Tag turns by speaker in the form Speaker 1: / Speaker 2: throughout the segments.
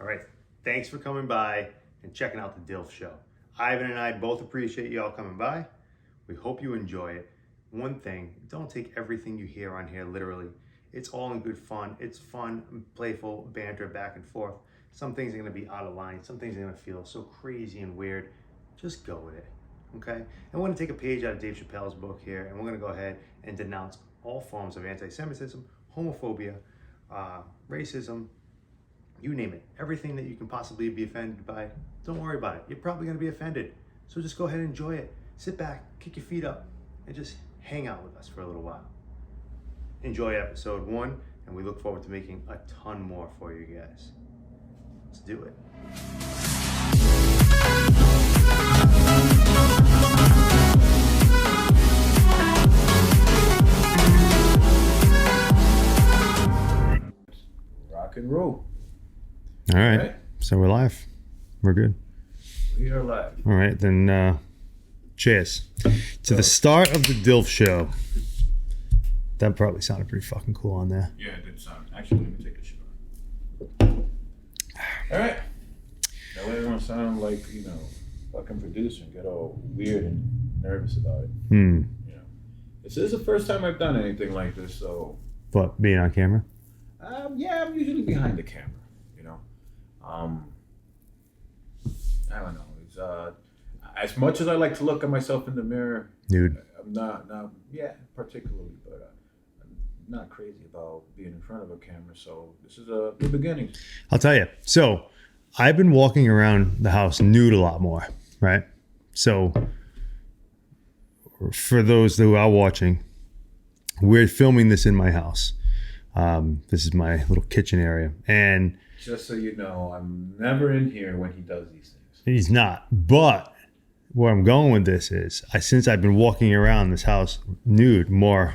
Speaker 1: All right. Thanks for coming by and checking out the Dylf show. Ivan and I both appreciate you all coming by. We hope you enjoy it. One thing, don't take everything you hear on here literally. It's all in good fun. It's fun, playful banter back and forth. Some things are going to be out of line. Some things are going to feel so crazy and weird. Just go with it, okay? And we're going to take a page out of Dave Chappelle's book here, and we're going to go ahead and denounce all forms of anti-Semitism, homophobia, racism, you name it. Everything that you can possibly be offended by, don't worry about it. You're probably going to be offended. So just go ahead and enjoy it. Sit back, kick your feet up, and just hang out with us for a little while. Enjoy episode 1, and we look forward to making a ton more for you guys. Let's do it.
Speaker 2: Rock and roll.
Speaker 1: All right. So we're live. We're good.
Speaker 2: We are live.
Speaker 1: All right, then cheers to the start of the Dylf show. That probably sounded pretty fucking cool on there.
Speaker 2: Yeah, it did sound. Actually, let me take a shit off. All right. That way everyone sound like, fucking producer and get all weird and nervous about it. This is the first time I've done anything like this, so.
Speaker 1: What, being on camera?
Speaker 2: Yeah, I'm usually behind the camera, I don't know. It's as much as I like to look at myself in the mirror,
Speaker 1: Nude.
Speaker 2: I'm not particularly, but I'm not crazy about being in front of a camera. So this is a new beginning.
Speaker 1: I'll tell you. So I've been walking around the house nude a lot more, right? So for those who are watching, we're filming this in my house. This is my little kitchen area, and
Speaker 2: just so you know, I'm never in here when he does these things.
Speaker 1: He's not. But where I'm going with this is, since I've been walking around this house nude more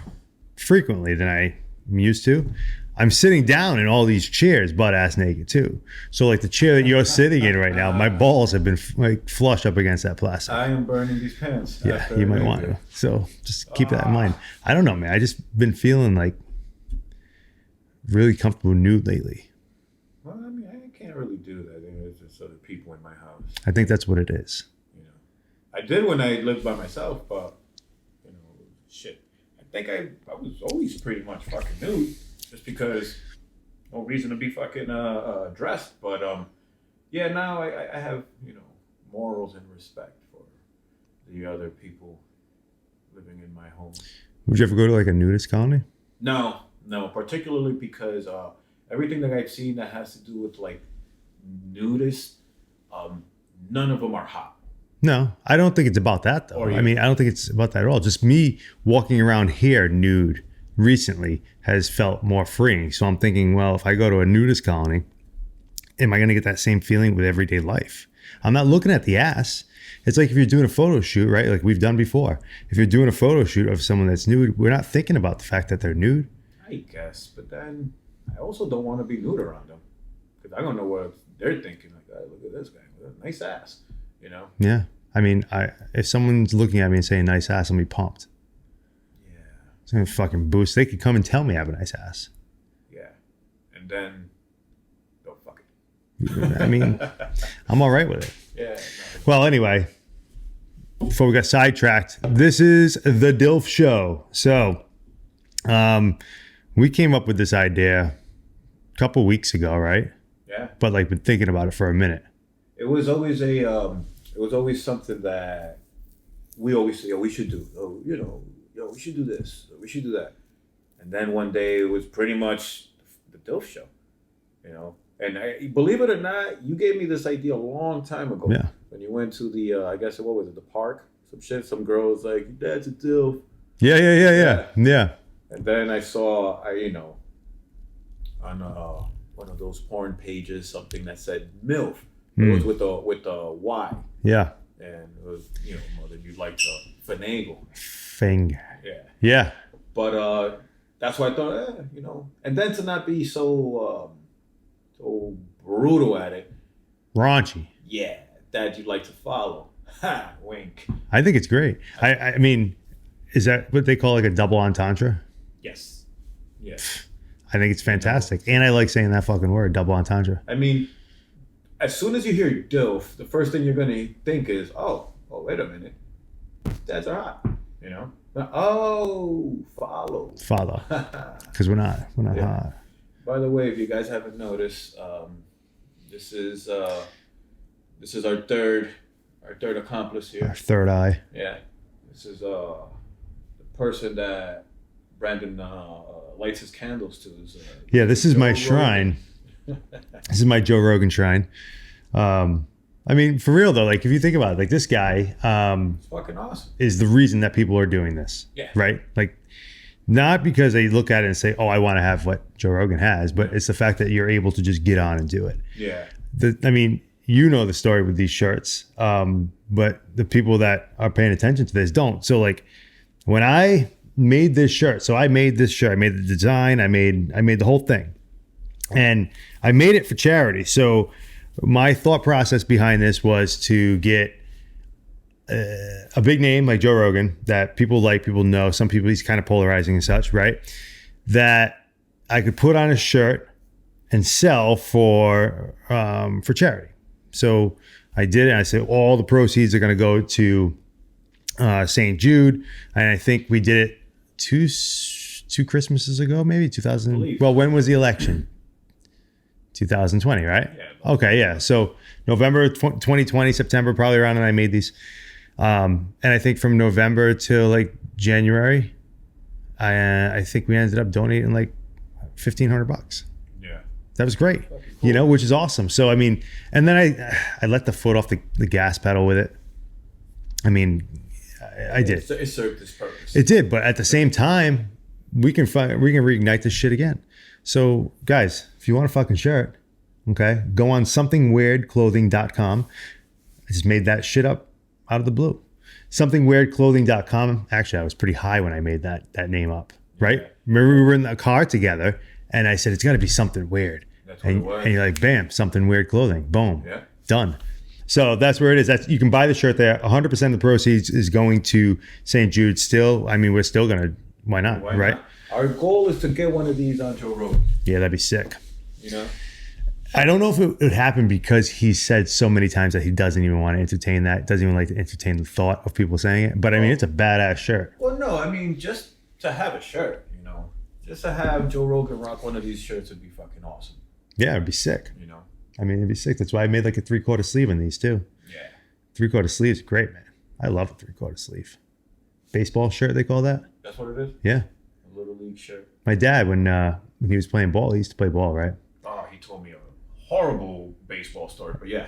Speaker 1: frequently than I'm used to, I'm sitting down in all these chairs butt ass naked too. So like the chair that you're sitting in right now, my balls have been like flush up against that plastic.
Speaker 2: I am burning these pants.
Speaker 1: Yeah, you might want to. So just keep that in mind. I don't know, man. I just been feeling like really comfortable nude lately.
Speaker 2: Well, I mean, I can't really do that. It's just other people in my house.
Speaker 1: I think that's what it is.
Speaker 2: I did when I lived by myself, but shit. I think I was always pretty much fucking nude, just because no reason to be fucking dressed. But now I have morals and respect for the other people living in my home.
Speaker 1: Would you ever go to like a nudist colony?
Speaker 2: No, particularly because everything that I've seen that has to do with like nudists, none of them are hot.
Speaker 1: No, I don't think it's about that though. I mean, I don't think it's about that at all. Just me walking around here nude recently has felt more freeing. So I'm thinking, well, if I go to a nudist colony, am I going to get that same feeling with everyday life? I'm not looking at the ass. It's like if you're doing a photo shoot, right? Like we've done before. If you're doing a photo shoot of someone that's nude, we're not thinking about the fact that they're nude.
Speaker 2: I guess, but then I also don't want to be nude around them because I don't know what they're thinking. Like, oh, look at this guy with a nice ass,
Speaker 1: Yeah, I mean, if someone's looking at me and saying nice ass, I'm gonna be pumped.
Speaker 2: Yeah,
Speaker 1: it's gonna fucking boost. They could come and tell me I have a nice ass.
Speaker 2: Yeah, and then don't fuck it.
Speaker 1: I mean, I'm all right with it.
Speaker 2: Yeah.
Speaker 1: Well, anyway, before we got sidetracked, this is the Dylf show. So, we came up with this idea a couple weeks ago, right?
Speaker 2: Yeah.
Speaker 1: But like been thinking about it for a minute.
Speaker 2: It was always something that we always say, we should do. Oh, we should do this. We should do that. And then one day it was pretty much the Dylf show, And believe it or not, you gave me this idea a long time ago.
Speaker 1: Yeah.
Speaker 2: When you went to the, what was it, the park? Some shit. Some girl was like, "Dad's a Dylf."
Speaker 1: Yeah.
Speaker 2: And then I saw, on one of those porn pages, something that said MILF. It was with the Y.
Speaker 1: Yeah.
Speaker 2: And it was, mother, you'd like to finagle.
Speaker 1: Finger.
Speaker 2: Yeah.
Speaker 1: Yeah.
Speaker 2: But that's why I thought, and then to not be so brutal at it.
Speaker 1: Raunchy.
Speaker 2: Yeah. That you'd like to follow. Ha! Wink.
Speaker 1: I think it's great. I mean, is that what they call like a double entendre?
Speaker 2: Yes.
Speaker 1: I think it's fantastic. And I like saying that fucking word, double entendre.
Speaker 2: I mean, as soon as you hear Dylf, the first thing you're gonna think is, oh, wait a minute, dads are hot, you know. Follow.
Speaker 1: Because we're not
Speaker 2: Yeah.
Speaker 1: hot.
Speaker 2: By the way, if you guys haven't noticed, this is our third accomplice here.
Speaker 1: Our third eye.
Speaker 2: Yeah, this is the person that Brandon lights his candles to. Is,
Speaker 1: Yeah, this is
Speaker 2: Joe
Speaker 1: my
Speaker 2: Rogan.
Speaker 1: shrine. This is my Joe Rogan shrine. I mean, for real though, like if you think about it, like this guy
Speaker 2: It's fucking awesome.
Speaker 1: is the reason that people are doing this.
Speaker 2: Yeah.
Speaker 1: Right? Like not because they look at it and say, oh, I want to have what Joe Rogan has, but it's the fact that you're able to just get on and do it.
Speaker 2: Yeah.
Speaker 1: I mean, you know the story with these shirts, but the people that are paying attention to this don't. So like when I made this shirt, I made the design, I made the whole thing. And I made it for charity. So my thought process behind this was to get a big name like Joe Rogan that people know. Some people, he's kind of polarizing and such, right? That I could put on a shirt and sell for charity. So I did it. I said all the proceeds are going to go to St. Jude, and I think we did it two Christmases ago, maybe 2000. Well, when was the election? 2020, right?
Speaker 2: Yeah.
Speaker 1: Okay, yeah. So November 2020, September, probably around when I made these. And I think from November to like January, I think we ended up donating like $1,500.
Speaker 2: Yeah.
Speaker 1: That was great, you know, which is awesome. So, I mean, and then I let the foot off the gas pedal with it. I mean, I did.
Speaker 2: It served its purpose.
Speaker 1: It did, but at the same time, we can reignite this shit again. So, guys, if you want a fucking shirt, okay, go on somethingweirdclothing.com. I just made that shit up out of the blue. Somethingweirdclothing.com. Actually, I was pretty high when I made that name up, right?
Speaker 2: Yeah.
Speaker 1: Remember we were in the car together, and I said, it's got to be something weird.
Speaker 2: That's what it was.
Speaker 1: And you're like, bam, something weird clothing. Boom.
Speaker 2: Yeah.
Speaker 1: Done. So that's where it is. You can buy the shirt there. 100% of the proceeds is going to St. Jude still. I mean, we're still going to, why not, right?
Speaker 2: Not? Our goal is to get one of these on Joe Rogan.
Speaker 1: Yeah, that'd be sick.
Speaker 2: You know?
Speaker 1: I don't know if it would happen because he said so many times that he doesn't even want to entertain that, doesn't even like to entertain the thought of people saying it. But I mean, it's a badass shirt.
Speaker 2: Well, no, I mean, just to have a shirt, you know, just to have Joe Rogan rock one of these shirts would be fucking awesome.
Speaker 1: Yeah, it'd be sick.
Speaker 2: You know?
Speaker 1: I mean, it'd be sick. That's why I made like a 3/4 sleeve in these too.
Speaker 2: Yeah.
Speaker 1: 3/4 sleeves, great, man. I love a 3/4 sleeve. Baseball shirt, they call that?
Speaker 2: That's what it is?
Speaker 1: Yeah.
Speaker 2: A little league shirt.
Speaker 1: My dad, when he was playing ball, he used to play ball, right?
Speaker 2: Oh, he told me a horrible baseball story, but yeah.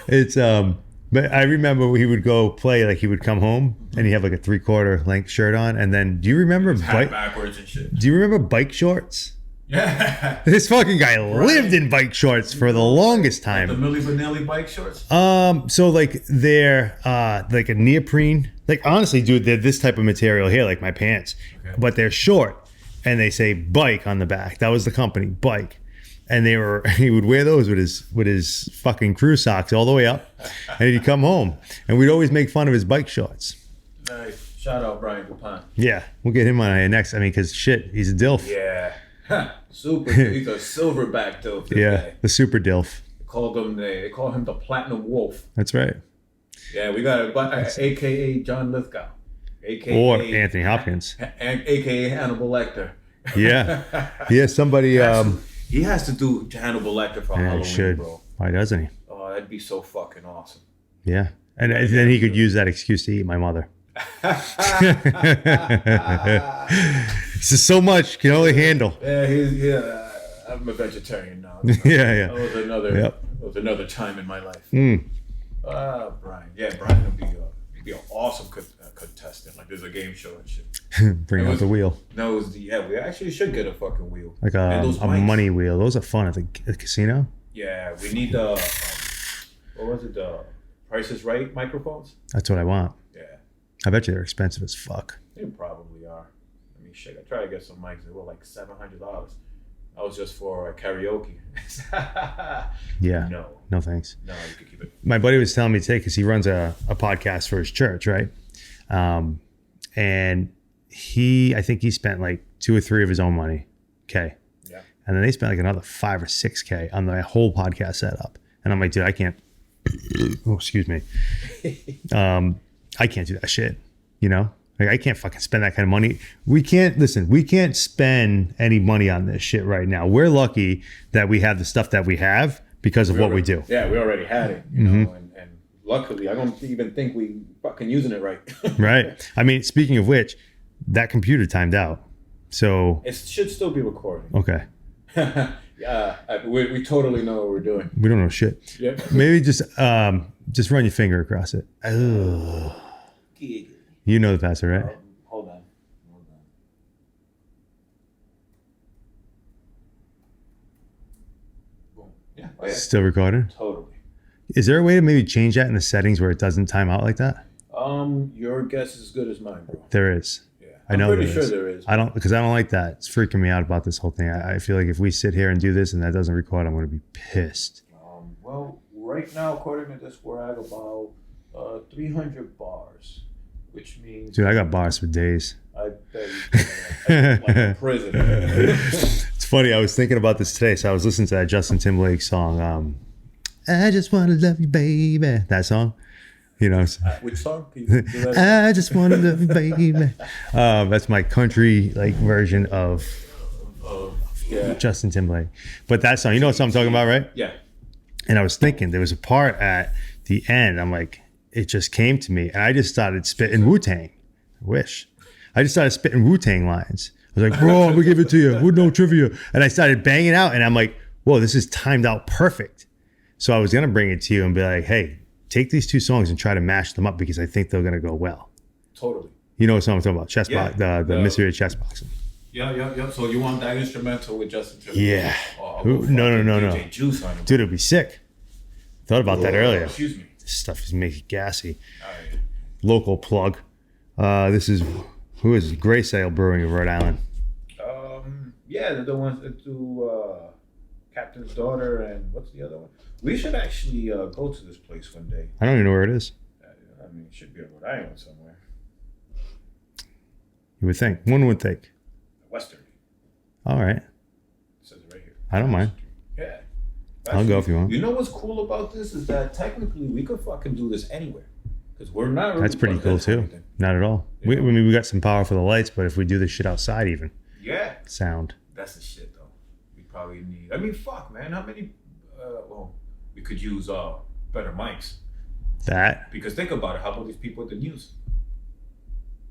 Speaker 1: It's but I remember when he would go play, like he would come home and he had like a 3/4 length shirt on, and then do you remember
Speaker 2: Backwards and shit.
Speaker 1: Do you remember bike shorts?
Speaker 2: Yeah.
Speaker 1: This fucking guy lived in bike shorts for the longest time.
Speaker 2: The Milli Vanilli bike shorts?
Speaker 1: So like they're like a neoprene. Like honestly, dude, they're this type of material here, like my pants.
Speaker 2: Okay.
Speaker 1: But they're short and they say bike on the back. That was the company, Bike. And he would wear those with his fucking crew socks all the way up. And he'd come home. And we'd always make fun of his bike shorts.
Speaker 2: Nice. Shout out Brian Dupont.
Speaker 1: Yeah, we'll get him on here next. I mean, because shit, he's a Dylf.
Speaker 2: Yeah. Super. He's a silverback Dylf.
Speaker 1: Yeah,
Speaker 2: Guy.
Speaker 1: the super Dylf.
Speaker 2: They call him the Platinum Wolf.
Speaker 1: That's right.
Speaker 2: Yeah, we got AKA John Lithgow. AKA
Speaker 1: Or Anthony Hopkins.
Speaker 2: AKA Hannibal Lecter.
Speaker 1: Yeah. Yeah, somebody
Speaker 2: he has to do Hannibal Lecter for
Speaker 1: yeah,
Speaker 2: Halloween,
Speaker 1: he should.
Speaker 2: bro.
Speaker 1: Why doesn't he?
Speaker 2: Oh, that'd be so fucking awesome.
Speaker 1: Yeah. And then he could use that excuse to eat my mother. It's just so much can only handle.
Speaker 2: Yeah, I'm a vegetarian now.
Speaker 1: Yeah.
Speaker 2: That was another time in my life.
Speaker 1: Mm.
Speaker 2: Brian. Yeah, Brian would be an awesome contestant. Like there's a game show and shit.
Speaker 1: Bring out the wheel.
Speaker 2: No, we actually should get a fucking wheel.
Speaker 1: Like a money wheel. Those are fun at the casino.
Speaker 2: Yeah, we need the what was it? The Price is Right microphones.
Speaker 1: That's what I want.
Speaker 2: Yeah,
Speaker 1: I bet you they're expensive as fuck.
Speaker 2: they probably are. I mean, shit. I tried to get some mics. They were like $700. That was just for karaoke.
Speaker 1: Yeah. No thanks.
Speaker 2: No, you could keep it.
Speaker 1: My buddy was telling me today because he runs a podcast for his church, right? And I think he spent like 2 or 3 of his own money. Okay.
Speaker 2: Yeah.
Speaker 1: And then they spent like another 5 or 6K on the whole podcast setup. And I'm like, dude, I can't. Oh, excuse me. I can't do that shit. You know, like I can't fucking spend that kind of money. We can't spend any money on this shit right now. We're lucky that we have the stuff that we have because of what we do.
Speaker 2: Yeah, we already had it, you know, and luckily, I don't even think we fucking using it right.
Speaker 1: Right. I mean, speaking of which, that computer timed out. So
Speaker 2: it should still be recording.
Speaker 1: Okay.
Speaker 2: Yeah, we totally know what we're doing.
Speaker 1: We don't know shit.
Speaker 2: Yeah.
Speaker 1: Maybe just run your finger across it. Ugh. You know the password, right?
Speaker 2: Hold on. Boom. Yeah. Oh, yeah.
Speaker 1: Still recording?
Speaker 2: Totally.
Speaker 1: Is there a way to maybe change that in the settings where it doesn't time out like that?
Speaker 2: Your guess is as good as mine, bro.
Speaker 1: There is.
Speaker 2: Yeah.
Speaker 1: I know
Speaker 2: pretty sure there is.
Speaker 1: I don't like that. It's freaking me out about this whole thing. I feel like if we sit here and do this and that doesn't record, I'm going to be pissed.
Speaker 2: Well, right now, according to this, we're at about 300 bars, which means...
Speaker 1: Dude, I got bars for days.
Speaker 2: I bet you like a president.
Speaker 1: It's funny. I was thinking about this today. So I was listening to that Justin Timberlake song. I just want to love you, baby. That song. You know,
Speaker 2: which song? Can you do that?
Speaker 1: I just want to love you, baby. That's my country like version of Justin Timberlake. But that song, you know what song I'm talking about, right?
Speaker 2: Yeah.
Speaker 1: And I was thinking there was a part at the end. I'm like, it just came to me, and I just started spitting Wu-Tang. I wish. I just started spitting Wu-Tang lines. I was like, bro, I'm gonna give it to you with no trivia. And I started banging out, and I'm like, whoa, this is timed out perfect. So I was gonna bring it to you and be like, hey, take these two songs and try to mash them up because I think they're gonna go well.
Speaker 2: Totally.
Speaker 1: You know what song I'm talking about? Chess box, the mystery of chess boxing.
Speaker 2: Yeah. So you want that instrumental with Justin Timberlake?
Speaker 1: Yeah.
Speaker 2: Oh,
Speaker 1: no.
Speaker 2: DJ Juice on it.
Speaker 1: Dude, it'd be sick. Thought about that earlier.
Speaker 2: Excuse me.
Speaker 1: This stuff is making gassy.
Speaker 2: All right.
Speaker 1: Local plug. This is who is Gray Sail Brewing of Rhode Island.
Speaker 2: Yeah, they're the ones that do Captain's Daughter and what's the other one? We should actually go to this place one day.
Speaker 1: I don't even know where it is.
Speaker 2: I mean, it should be in Rhode Island somewhere.
Speaker 1: You would think. One would think.
Speaker 2: Western.
Speaker 1: All right.
Speaker 2: It says it right here.
Speaker 1: I don't mind.
Speaker 2: Yeah.
Speaker 1: I'll go if you want.
Speaker 2: You know what's cool about this is that technically we could fucking do this anywhere. Because we're not really...
Speaker 1: That's pretty cool too. Not at all. I mean, we got some power for the lights, but if we do this shit outside even.
Speaker 2: Yeah.
Speaker 1: Sound.
Speaker 2: That's the shit though. We probably need... I mean, fuck, man. How many... well, we could use better mics.
Speaker 1: That.
Speaker 2: Because think about it. How about these people at the news?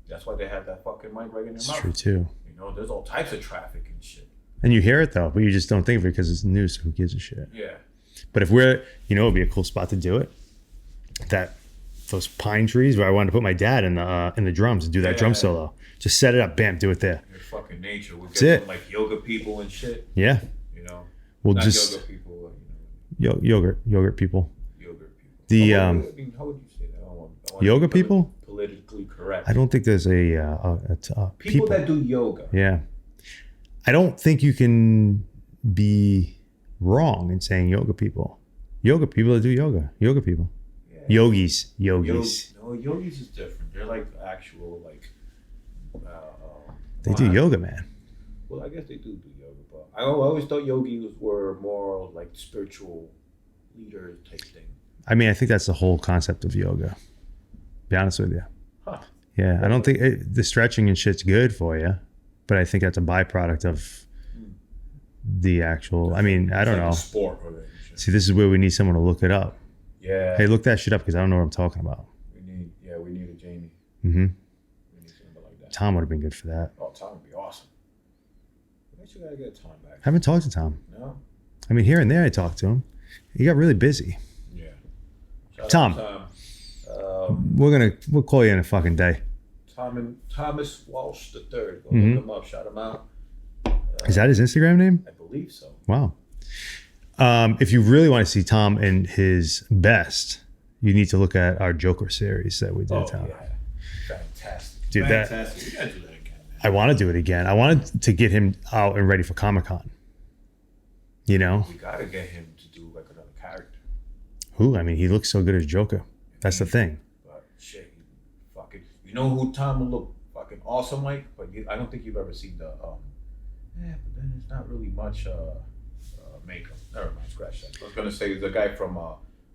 Speaker 2: That's why they have that fucking mic right in their mouth.
Speaker 1: It's true too.
Speaker 2: You know, there's all types of traffic and shit.
Speaker 1: And you hear it though, but you just don't think of it because it's news. So who gives a shit?
Speaker 2: Yeah.
Speaker 1: But if we're, it'd be a cool spot to do it. Those pine trees where I wanted to put my dad in the drums and do that drum solo. Just set it up, bam, do it there.
Speaker 2: Your fucking nature. We'll
Speaker 1: That's
Speaker 2: get
Speaker 1: it.
Speaker 2: some like yoga people and shit.
Speaker 1: Yeah.
Speaker 2: You know.
Speaker 1: We'll
Speaker 2: Not
Speaker 1: just
Speaker 2: yoga people.
Speaker 1: yogurt people.
Speaker 2: Yogurt people.
Speaker 1: The
Speaker 2: how would you say that? I want
Speaker 1: yoga people.
Speaker 2: Politically correct.
Speaker 1: I don't think there's
Speaker 2: people that do yoga.
Speaker 1: Yeah. I don't think you can be wrong in saying yoga people. Yoga people that do yoga. Yoga people. Yeah. Yogis.
Speaker 2: No, yogis is different. They're like actual like.
Speaker 1: They do yoga, man.
Speaker 2: Well, I guess they do yoga, but I always thought yogis were more like spiritual leaders type thing.
Speaker 1: I mean, I think that's the whole concept of yoga. Be honest with you.
Speaker 2: Huh.
Speaker 1: Yeah, I don't think the stretching and shit's good for you, but I think that's a byproduct of the actual. I mean, I don't know.
Speaker 2: Sport.
Speaker 1: See, this is where we need someone to look it up.
Speaker 2: Yeah.
Speaker 1: Hey, look that shit up because I don't know what I'm talking about.
Speaker 2: We need a Jamie.
Speaker 1: Mm-hmm.
Speaker 2: We need somebody like that.
Speaker 1: Tom would have been good for that.
Speaker 2: Oh, Tom would be awesome. We actually gotta get Tom back.
Speaker 1: I haven't talked to Tom.
Speaker 2: No.
Speaker 1: I mean, here and there I talked to him. He got really busy.
Speaker 2: Yeah.
Speaker 1: Tom. We'll call you in a fucking day.
Speaker 2: Thomas Walsh III. Go look him up. Shout him out.
Speaker 1: Is that his Instagram name?
Speaker 2: I believe so.
Speaker 1: Wow. If you really want to see Tom in his best, you need to look at our Joker series that we did. Tom.
Speaker 2: Yeah. Fantastic.
Speaker 1: Dude,
Speaker 2: fantastic. We gotta do that again, man.
Speaker 1: I want to do it again. I wanted to get him out and ready for Comic-Con. You know?
Speaker 2: We gotta get him to do like another character.
Speaker 1: Who? I mean, he looks so good as Joker. That's the thing.
Speaker 2: But shit, fucking. You know who Tom will look fucking awesome like? But I don't think you've ever seen the. Yeah, but then it's not really much makeup. Never mind, scratch that. I was gonna say the guy from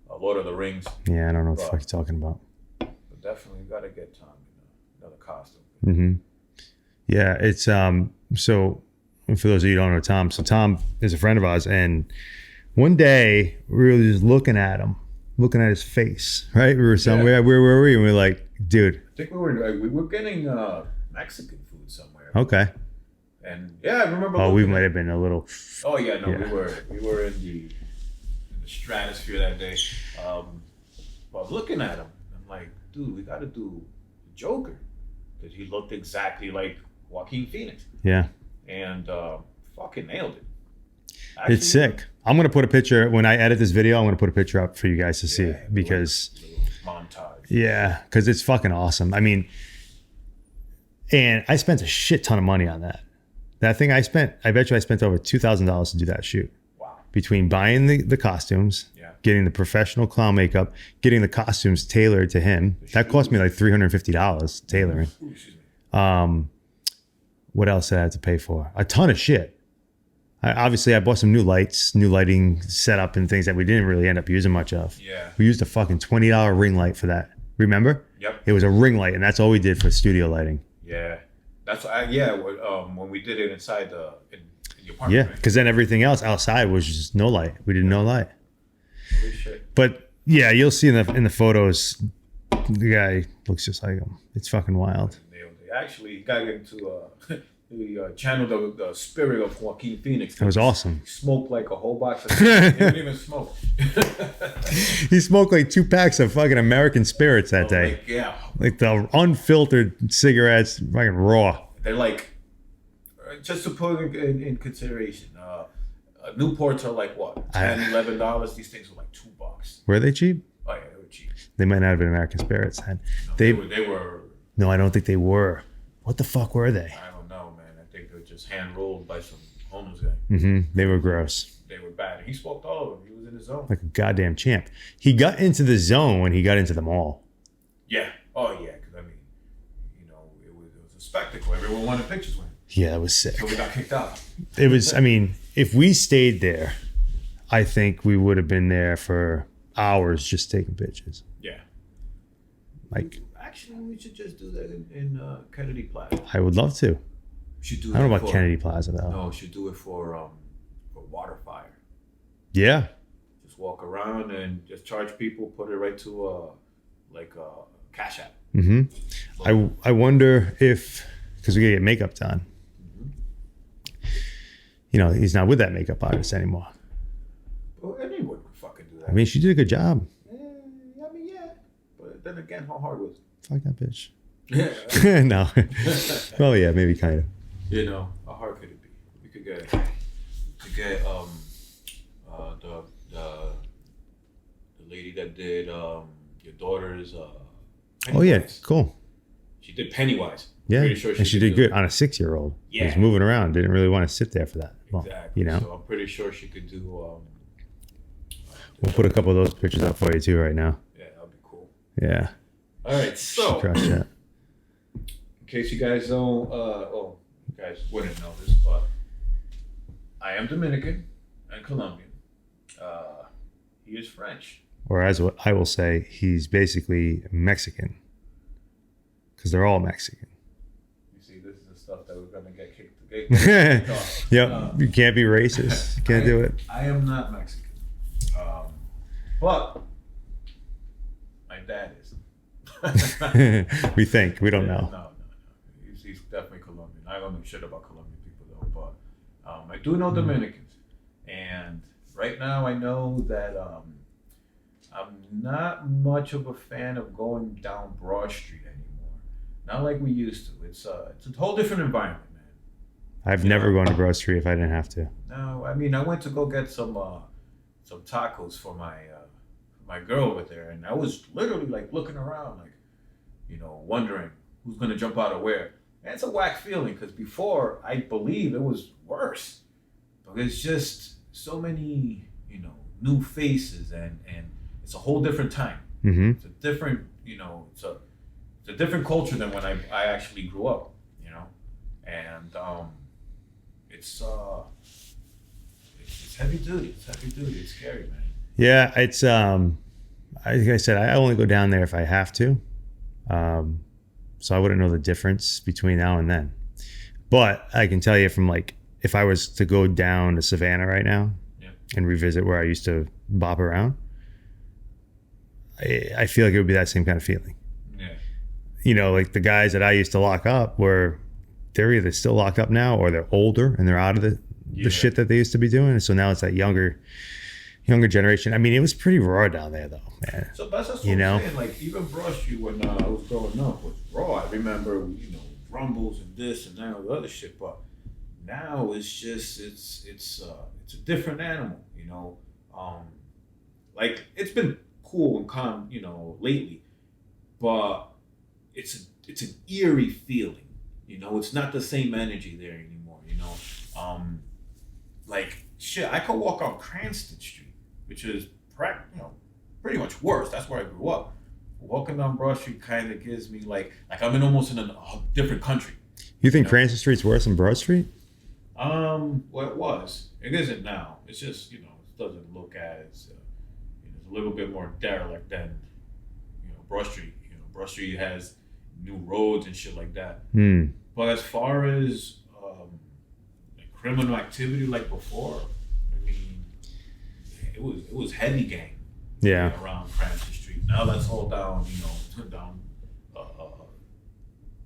Speaker 2: Lord of the Rings.
Speaker 1: Yeah, I don't know what the fuck you're talking about.
Speaker 2: But definitely gotta get Tom another costume.
Speaker 1: Mm-hmm. Yeah, it's so for those of you who don't know Tom, so Tom is a friend of ours, and one day we were just looking at his face, right? We were somewhere,
Speaker 2: Yeah.
Speaker 1: where were we? And we were like, dude.
Speaker 2: I think we were getting Mexican food somewhere.
Speaker 1: Okay.
Speaker 2: And yeah, I remember.
Speaker 1: Oh, we might have been a little.
Speaker 2: Oh yeah, no,
Speaker 1: Yeah.
Speaker 2: we were in the stratosphere that day. But I was looking at him, I'm like, dude, we got to do the Joker because he looked exactly like Joaquin Phoenix.
Speaker 1: Yeah.
Speaker 2: And fucking nailed it. Actually,
Speaker 1: It's sick. I'm gonna put a picture when I edit this video. I'm gonna put a picture up for you guys to see because.
Speaker 2: Montage.
Speaker 1: Yeah, because it's fucking awesome. I mean, and I spent a shit ton of money on that. That thing I bet you I spent over $2,000 to do that shoot.
Speaker 2: Wow.
Speaker 1: Between buying the costumes, getting the professional clown makeup, getting the costumes tailored to him. That cost me like $350 tailoring.
Speaker 2: Ooh, excuse me.
Speaker 1: What else did I have to pay for? A ton of shit. Obviously, I bought some new lights, new lighting setup and things that we didn't really end up using much of.
Speaker 2: Yeah.
Speaker 1: We used a fucking $20 ring light for that. Remember?
Speaker 2: Yep.
Speaker 1: It was a ring light, and that's all we did for studio lighting.
Speaker 2: Yeah. That's when we did it inside in the apartment.
Speaker 1: Yeah,
Speaker 2: right?
Speaker 1: because then everything else outside was just no light. We did no light.
Speaker 2: Holy shit.
Speaker 1: But yeah, you'll see in the photos, the guy looks just like him. It's fucking wild.
Speaker 2: Nailed it. Actually, he got into he channeled the spirit of Joaquin Phoenix.
Speaker 1: That was awesome.
Speaker 2: He smoked like a whole box of he didn't even smoke.
Speaker 1: He smoked like 2 packs of fucking American Spirits that day.
Speaker 2: Like, yeah.
Speaker 1: Like the unfiltered cigarettes, fucking raw.
Speaker 2: They're like, just to put in consideration, Newports are like what, $10, $11. These things are like $2.
Speaker 1: Were they cheap?
Speaker 2: Oh yeah, they were cheap.
Speaker 1: They might not have been American Spirits then.
Speaker 2: No, they were.
Speaker 1: No, I don't think they were. What the fuck were they?
Speaker 2: I don't know, man. I think they were just hand rolled by some homeless guy.
Speaker 1: Mm-hmm. They were gross.
Speaker 2: They were bad. He smoked all of them. He was in his zone.
Speaker 1: Like a goddamn champ. He got into the zone when he got into the mall.
Speaker 2: Yeah. Oh yeah. Because I mean, it was a spectacle. Everyone wanted pictures with him.
Speaker 1: Yeah, that was sick.
Speaker 2: So we got kicked out.
Speaker 1: It was. I mean, if we stayed there, I think we would have been there for hours just taking pictures.
Speaker 2: Yeah.
Speaker 1: Like.
Speaker 2: Actually, we should just do that in Kennedy Plaza.
Speaker 1: I would love to.
Speaker 2: Should do.
Speaker 1: I don't know about Kennedy Plaza though.
Speaker 2: No, should do it for water fire.
Speaker 1: Yeah.
Speaker 2: Just walk around and just charge people. Put it right to a Cash App.
Speaker 1: Mm-hmm. I wonder if because we gotta get makeup done. Mm-hmm. He's not with that makeup artist anymore.
Speaker 2: Well, anyone would fucking do that.
Speaker 1: I mean, she did a good job.
Speaker 2: Yeah. But then again, how hard was it?
Speaker 1: Fuck that bitch.
Speaker 2: Yeah.
Speaker 1: No. Oh yeah, maybe kind of.
Speaker 2: How hard could it be? We could get the lady that did your daughter's
Speaker 1: Oh yeah,
Speaker 2: Pennywise.
Speaker 1: cool.
Speaker 2: She did Pennywise.
Speaker 1: Yeah,
Speaker 2: Pretty sure
Speaker 1: and she did good on a 6-year-old.
Speaker 2: Yeah.
Speaker 1: He was moving around, didn't really want to sit there for that long.
Speaker 2: Exactly.
Speaker 1: So
Speaker 2: I'm pretty sure she could do.
Speaker 1: We'll put a couple of those pictures up for you too right now.
Speaker 2: Yeah, that'd be cool.
Speaker 1: Yeah.
Speaker 2: All right, so
Speaker 1: Crush that.
Speaker 2: in case you guys don't, you guys wouldn't know this, but I am Dominican and Colombian. He is French.
Speaker 1: Or as what I will say, he's basically Mexican. Because they're all Mexican.
Speaker 2: You see, this is the stuff that we're gonna get kicked off.
Speaker 1: Yep. You can't be racist. You can't do it.
Speaker 2: I am not Mexican, but my dad is.
Speaker 1: We think. We don't know.
Speaker 2: No. He's definitely Colombian. I don't know shit about Colombian people though, but I do know Dominicans, and right now I know that I'm not much of a fan of going down Broad Street anymore. Not like we used to. It's a whole different environment, man.
Speaker 1: I've never gone to Broad Street if I didn't have to.
Speaker 2: No, I mean I went to go get some tacos for my girl over there, and I was literally like looking around, like wondering who's gonna jump out of where. And it's a whack feeling because before I believe it was worse, but it's just so many new faces and it's a whole different time.
Speaker 1: Mm-hmm.
Speaker 2: It's a different it's a different culture than when I actually grew up, and it's heavy duty. It's heavy duty. It's scary, man.
Speaker 1: Yeah, it's like I said, I only go down there if I have to. So I wouldn't know the difference between now and then. But I can tell you from like, if I was to go down to Savannah right now and revisit where I used to bop around, I feel like it would be that same kind of feeling.
Speaker 2: Yeah.
Speaker 1: You know, like the guys that I used to lock up they're either still locked up now or they're older and they're out of the shit that they used to be doing. And so now it's that younger generation. I mean, it was pretty raw down there though, man.
Speaker 2: So that's what I'm saying. Like even Broad Street when I was growing up was raw. I remember, rumbles and this and that and the other shit, but now it's just it's a different animal, like it's been cool and calm, lately, but it's an eerie feeling, it's not the same energy there anymore, like shit, I could walk on Cranston Street, which is pretty much worse. That's where I grew up. Walking down Broad Street kind of gives me like I'm almost in a different country.
Speaker 1: You think Cranston Street's worse than Broad Street?
Speaker 2: Well, it was. It isn't now. It's just it doesn't look as it's a little bit more derelict than Broad Street. Broad Street has new roads and shit like that. But as far as like criminal activity like before, I mean, it was heavy gang. Around Cranston Street. Now that's all down, down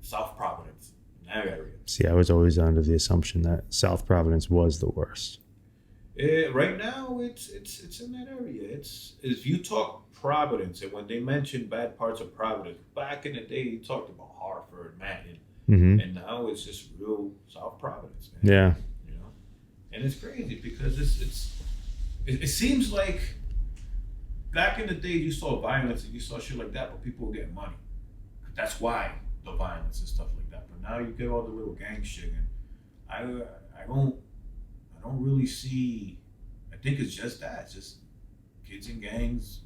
Speaker 2: South Providence, in that area.
Speaker 1: See, I was always under the assumption that South Providence was the worst.
Speaker 2: Right now, it's in that area. It's if you talk Providence, and when they mention bad parts of Providence, back in the day, you talked about Hartford, Manhattan, and now it's just real South Providence, man.
Speaker 1: Yeah.
Speaker 2: And it's crazy because it seems like back in the day, you saw violence and you saw shit like that, but people were getting money. That's why the violence and stuff like that. But now you get all the little gang shit, and I don't really see. I think it's just that. It's just kids in gangs,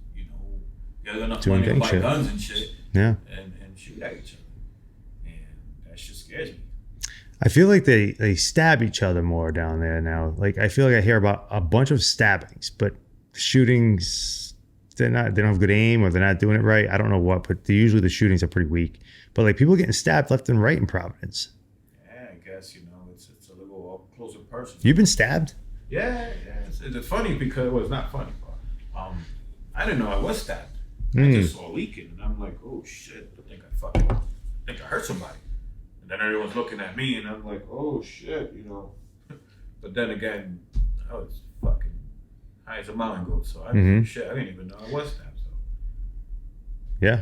Speaker 2: get enough
Speaker 1: doing
Speaker 2: money to buy
Speaker 1: shit.
Speaker 2: guns and shit,
Speaker 1: and
Speaker 2: shoot at each other, and that shit scares me.
Speaker 1: I feel like they stab each other more down there now. Like I feel like I hear about a bunch of stabbings, but shootings. They don't have good aim or they're not doing it right. I don't know what, but usually the shootings are pretty weak. But like people getting stabbed left and right in Providence.
Speaker 2: Yeah, I guess it's a little up close and personal.
Speaker 1: You've been stabbed?
Speaker 2: Yeah. It's funny because it's not funny, but I didn't know I was stabbed. I just saw leaking, and I'm like, oh shit! I think I hurt somebody. And then everyone's looking at me, and I'm like, oh shit, But then again, I was fucking high as a mountain goat, so I didn't even know I was stabbed. So
Speaker 1: yeah,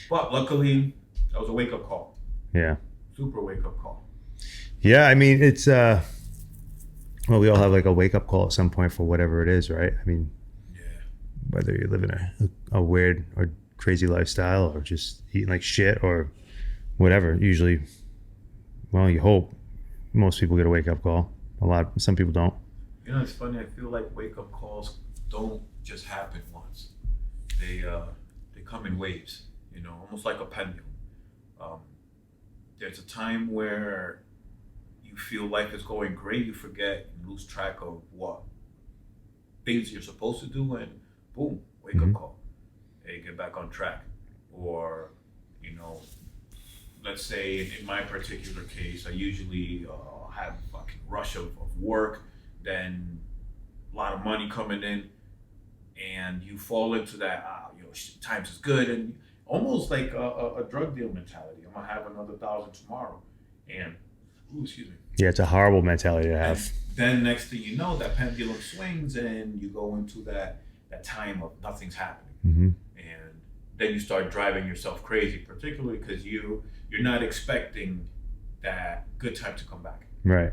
Speaker 2: but luckily that was a wake up call.
Speaker 1: Yeah,
Speaker 2: super wake up call.
Speaker 1: Yeah, I mean it's well, we all have like a wake up call at some point for whatever it is, right? I mean, whether you're living a weird or crazy lifestyle or just eating like shit or whatever. Usually, well, you hope most people get a wake up call. Some people don't.
Speaker 2: It's funny. I feel like wake up calls don't just happen once. They come in waves. Almost like a pendulum. There's a time where you feel life is going great. You forget and lose track of what things you're supposed to do, and boom, wake up call. Hey, get back on track. Or, let's say in my particular case, I usually have a fucking rush of work, then a lot of money coming in, and you fall into that, times is good, and almost like a drug deal mentality. I'm gonna have another 1,000 tomorrow, and excuse me.
Speaker 1: Yeah, it's a horrible mentality to have.
Speaker 2: And then next thing you know, that pendulum swings, and you go into that time of nothing's happening, and then you start driving yourself crazy, particularly because you're not expecting that good time to come back.
Speaker 1: Right.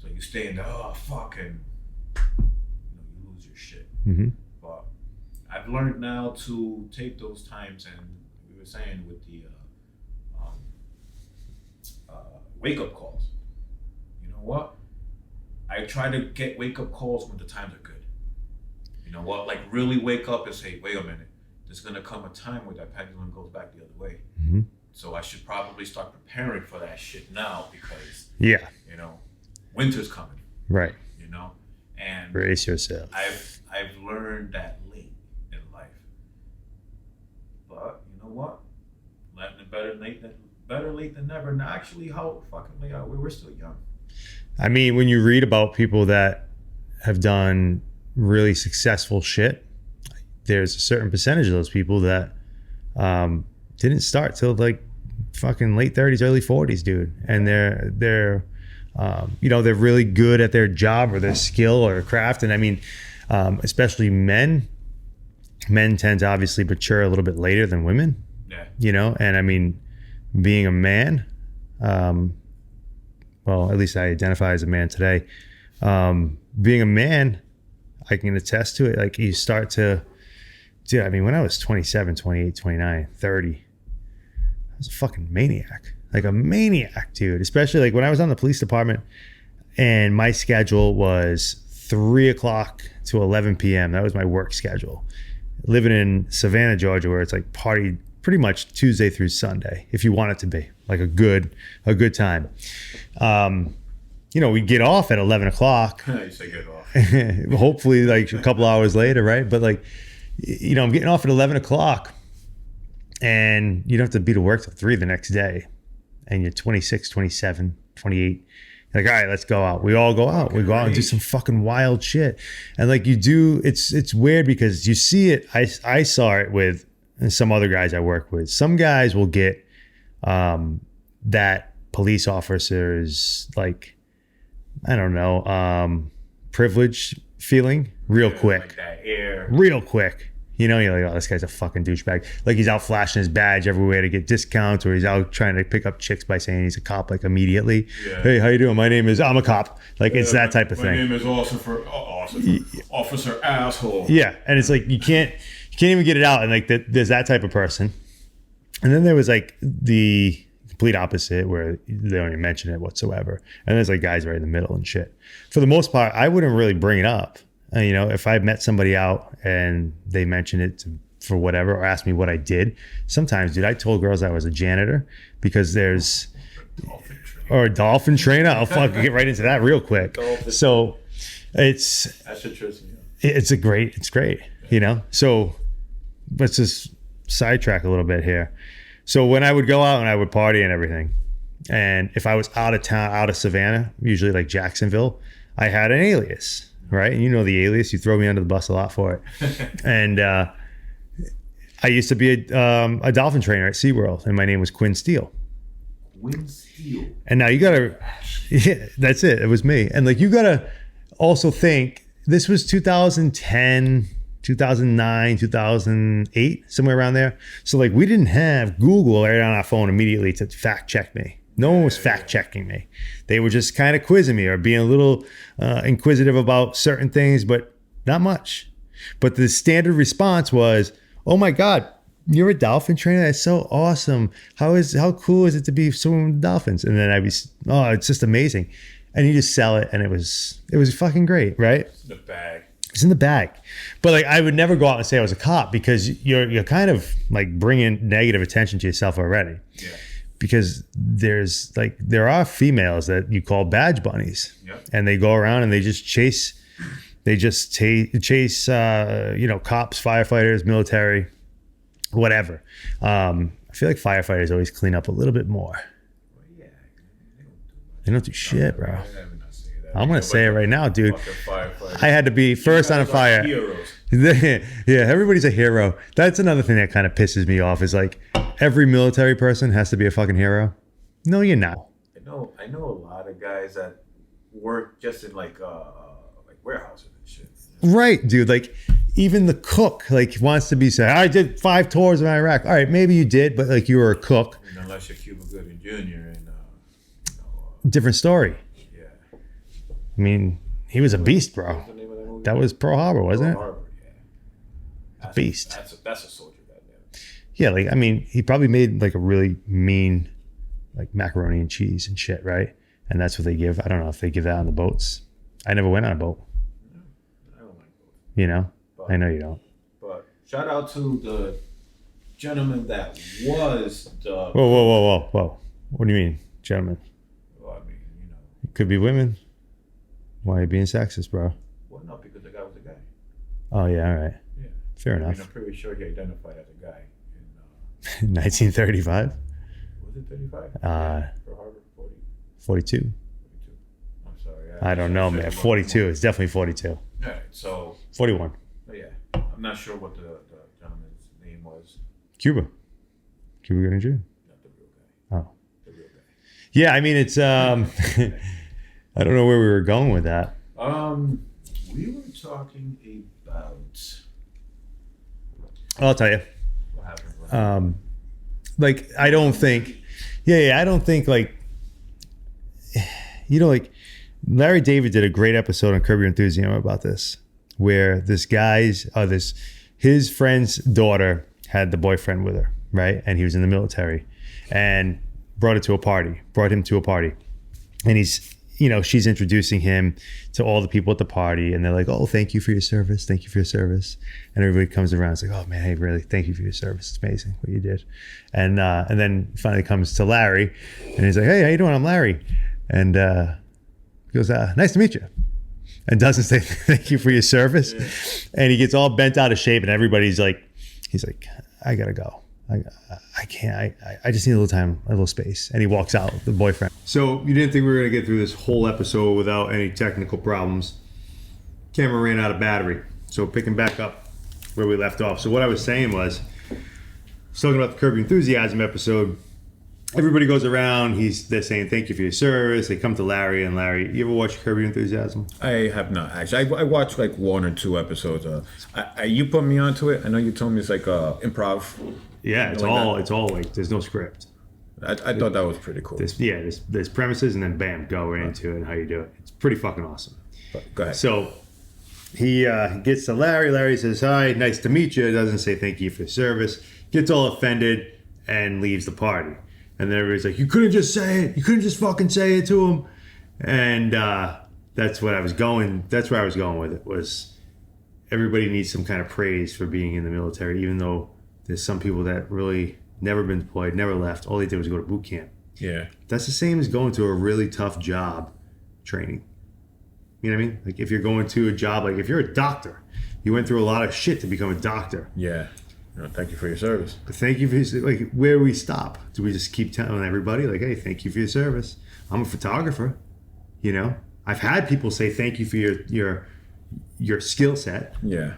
Speaker 2: So you stay in the fuck, and you lose your shit. But I've learned now to take those times, and we were saying with the wake up calls. You know what? I try to get wake up calls when the times are good. You know what? Like really wake up and say, wait a minute, there's gonna come a time where that pendulum goes back the other way. So I should probably start preparing for that shit now because winter's coming.
Speaker 1: Right.
Speaker 2: And
Speaker 1: brace yourself.
Speaker 2: I've learned that late in life. But you know what? Better late than never. And actually, how fucking late are we? We're still young.
Speaker 1: I mean, when you read about people that have done really successful shit, there's a certain percentage of those people that didn't start till like fucking late 30s, early 40s, dude. And they're they're really good at their job or their skill or craft. And I mean, especially men tend to obviously mature a little bit later than women.
Speaker 2: Yeah.
Speaker 1: And I mean, being a man, well, at least I identify as a man today. Being a man, I can attest to it. Like you start to, dude, I mean, when I was 27, 28, 29, 30, I was a fucking maniac. Like a maniac, dude. Especially like when I was on the police department and my schedule was 3 o'clock to 11 p.m. That was my work schedule. Living in Savannah, Georgia, where it's like party pretty much Tuesday through Sunday, if you want it to be like a good time. We get off at 11 o'clock.
Speaker 2: You say get off.
Speaker 1: Hopefully like a couple hours later, right? But like, I'm getting off at 11 o'clock and you don't have to be to work till 3 the next day. And you're 26, 27, 28. You're like, all right, let's go out. We all go out. We go out and do some fucking wild shit. And like you do, it's weird because you see it. I saw it with some other guys I work with. Some guys will get that police officers like, I don't know, privilege feeling real quick.
Speaker 2: Like that air.
Speaker 1: Real quick. You're like, oh, this guy's a fucking douchebag. Like he's out flashing his badge everywhere to get discounts, or he's out trying to pick up chicks by saying he's a cop like immediately. Yeah. Hey, how you doing? I'm a cop. Like it's that type of thing.
Speaker 2: My name is Officer Asshole.
Speaker 1: Yeah. And it's like, you can't even get it out. And like there's that type of person. And then there was like the complete opposite where they don't even mention it whatsoever. And there's like guys right in the middle and shit. For the most part, I wouldn't really bring it up. If I met somebody out and they mentioned it for whatever, or asked me what I did, sometimes, dude, I told girls I was a janitor because there's, or a dolphin trainer. I'll fucking get right into that real quick. So that's interesting. It's great, So let's just sidetrack a little bit here. So when I would go out and I would party and everything, and if I was out of town, out of Savannah, usually like Jacksonville, I had an alias. Right. And the alias, you throw me under the bus a lot for it. And I used to be a dolphin trainer at SeaWorld, and my name was Quinn Steele.
Speaker 2: Quinn Steele.
Speaker 1: And now you got to, yeah, that's it. It was me. And like, you got to also think this was 2010, 2009, 2008, somewhere around there. So like we didn't have Google right on our phone immediately to fact check me. No one was fact checking me. They were just kind of quizzing me or being a little inquisitive about certain things, but not much. But the standard response was, "Oh my God, you're a dolphin trainer? That's so awesome. How cool is it to be swimming with dolphins?" And then it's just amazing. And you just sell it, and it was fucking great, right?
Speaker 2: It's in the bag.
Speaker 1: It's in the bag. But like, I would never go out and say I was a cop because you're kind of like bringing negative attention to yourself already.
Speaker 2: Yeah.
Speaker 1: Because there are females that you call badge bunnies.
Speaker 2: Yep.
Speaker 1: And they go around and they just chase cops, firefighters, military, whatever. I feel like firefighters always clean up a little bit more.
Speaker 2: Well, yeah,
Speaker 1: they don't do shit, bro. I'm gonna say it right now, dude. I had to be first on a fire.
Speaker 2: Heroes.
Speaker 1: Yeah, everybody's a hero. That's another thing that kind of pisses me off is like every military person has to be a fucking hero. No, you're not.
Speaker 2: I know a lot of guys that work just in like warehouses and shit.
Speaker 1: Right, dude. Like even the cook wants to be said, I did 5 tours of Iraq. All right, maybe you did, but like you were a cook.
Speaker 2: And unless you're Cuba Gooding Jr. and
Speaker 1: different story.
Speaker 2: Yeah.
Speaker 1: I mean, he was a beast, bro. That was Pearl Harbor, wasn't it?
Speaker 2: Pearl Harbor, yeah.
Speaker 1: A beast.
Speaker 2: That's a soldier, goddamn.
Speaker 1: Yeah, like I mean, he probably made like a really mean, like macaroni and cheese and shit, right? And that's what they give. I don't know if they give that on the boats. I never went on a boat.
Speaker 2: No, I don't like boats.
Speaker 1: But, I know you don't.
Speaker 2: But shout out to the gentleman that was the.
Speaker 1: Whoa! What do you mean, gentlemen?
Speaker 2: Well, I mean,
Speaker 1: It could be women. Why are you being sexist, bro?
Speaker 2: Well, Well, no, because the guy was a guy.
Speaker 1: Oh yeah, all right.
Speaker 2: Yeah.
Speaker 1: Fair
Speaker 2: I mean,
Speaker 1: enough.
Speaker 2: I'm pretty sure he identified as a guy.
Speaker 1: 1935.
Speaker 2: Was it 35?
Speaker 1: For
Speaker 2: Harvard,
Speaker 1: 42.
Speaker 2: 42. I'm sorry.
Speaker 1: I don't know, man. 42. It's definitely 42.
Speaker 2: All right, so
Speaker 1: 41.
Speaker 2: yeah, I'm not sure what the gentleman's name was.
Speaker 1: Cuba Gooding Jr.
Speaker 2: Not the real guy.
Speaker 1: Oh.
Speaker 2: The real guy.
Speaker 1: Yeah, I mean it's I don't know where we were going with that.
Speaker 2: We were talking about.
Speaker 1: I'll tell you.
Speaker 2: What happened?
Speaker 1: Like I don't think I don't think like like Larry David did a great episode on Curb Your Enthusiasm about this, where his friend's daughter had the boyfriend with her, right? And he was in the military and brought him to a party. And he's, she's introducing him to all the people at the party, and they're like, oh, thank you for your service. Thank you for your service. And everybody comes around. It's like, oh man, hey, really, thank you for your service. It's amazing what you did. And then finally comes to Larry, and he's like, hey, how you doing? I'm Larry. And he goes, nice to meet you. And doesn't say thank you for your service. Yeah. And he gets all bent out of shape, and everybody's like, he's like, I gotta go. I can't. I just need a little time, a little space. And he walks out, the boyfriend. So you didn't think we were gonna get through this whole episode without any technical problems. Camera ran out of battery. So picking back up where we left off. So what I was saying was, talking about the Curb Your Enthusiasm episode. Everybody goes around. They're saying thank you for your service. They come to Larry, and Larry, you ever watch Curb Your Enthusiasm?
Speaker 2: I have not actually. I watched like 1 or 2 episodes. You put me onto it. I know you told me it's like improv.
Speaker 1: Yeah, it's all like there's no script.
Speaker 2: I thought that was pretty cool.
Speaker 1: There's premises, and then bam, go right into it and how you do it. It's pretty fucking awesome.
Speaker 2: But go ahead.
Speaker 1: So he gets to Larry. Larry says, hi, nice to meet you. Doesn't say thank you for your service. Gets all offended and leaves the party. And then everybody's like, you couldn't just say it. You couldn't just fucking say it to him. And that's where I was going with it, was everybody needs some kind of praise for being in the military, even though there's some people that really never been deployed, never left. All they did was go to boot camp.
Speaker 2: Yeah.
Speaker 1: That's the same as going to a really tough job training. You know what I mean? Like if you're going to a job, like if you're a doctor, you went through a lot of shit to become a doctor.
Speaker 2: Yeah. Thank you for your service.
Speaker 1: Thank you for like where we stop. Do we just keep telling everybody like, hey, thank you for your service? I'm a photographer. I've had people say thank you for your skill set.
Speaker 2: Yeah.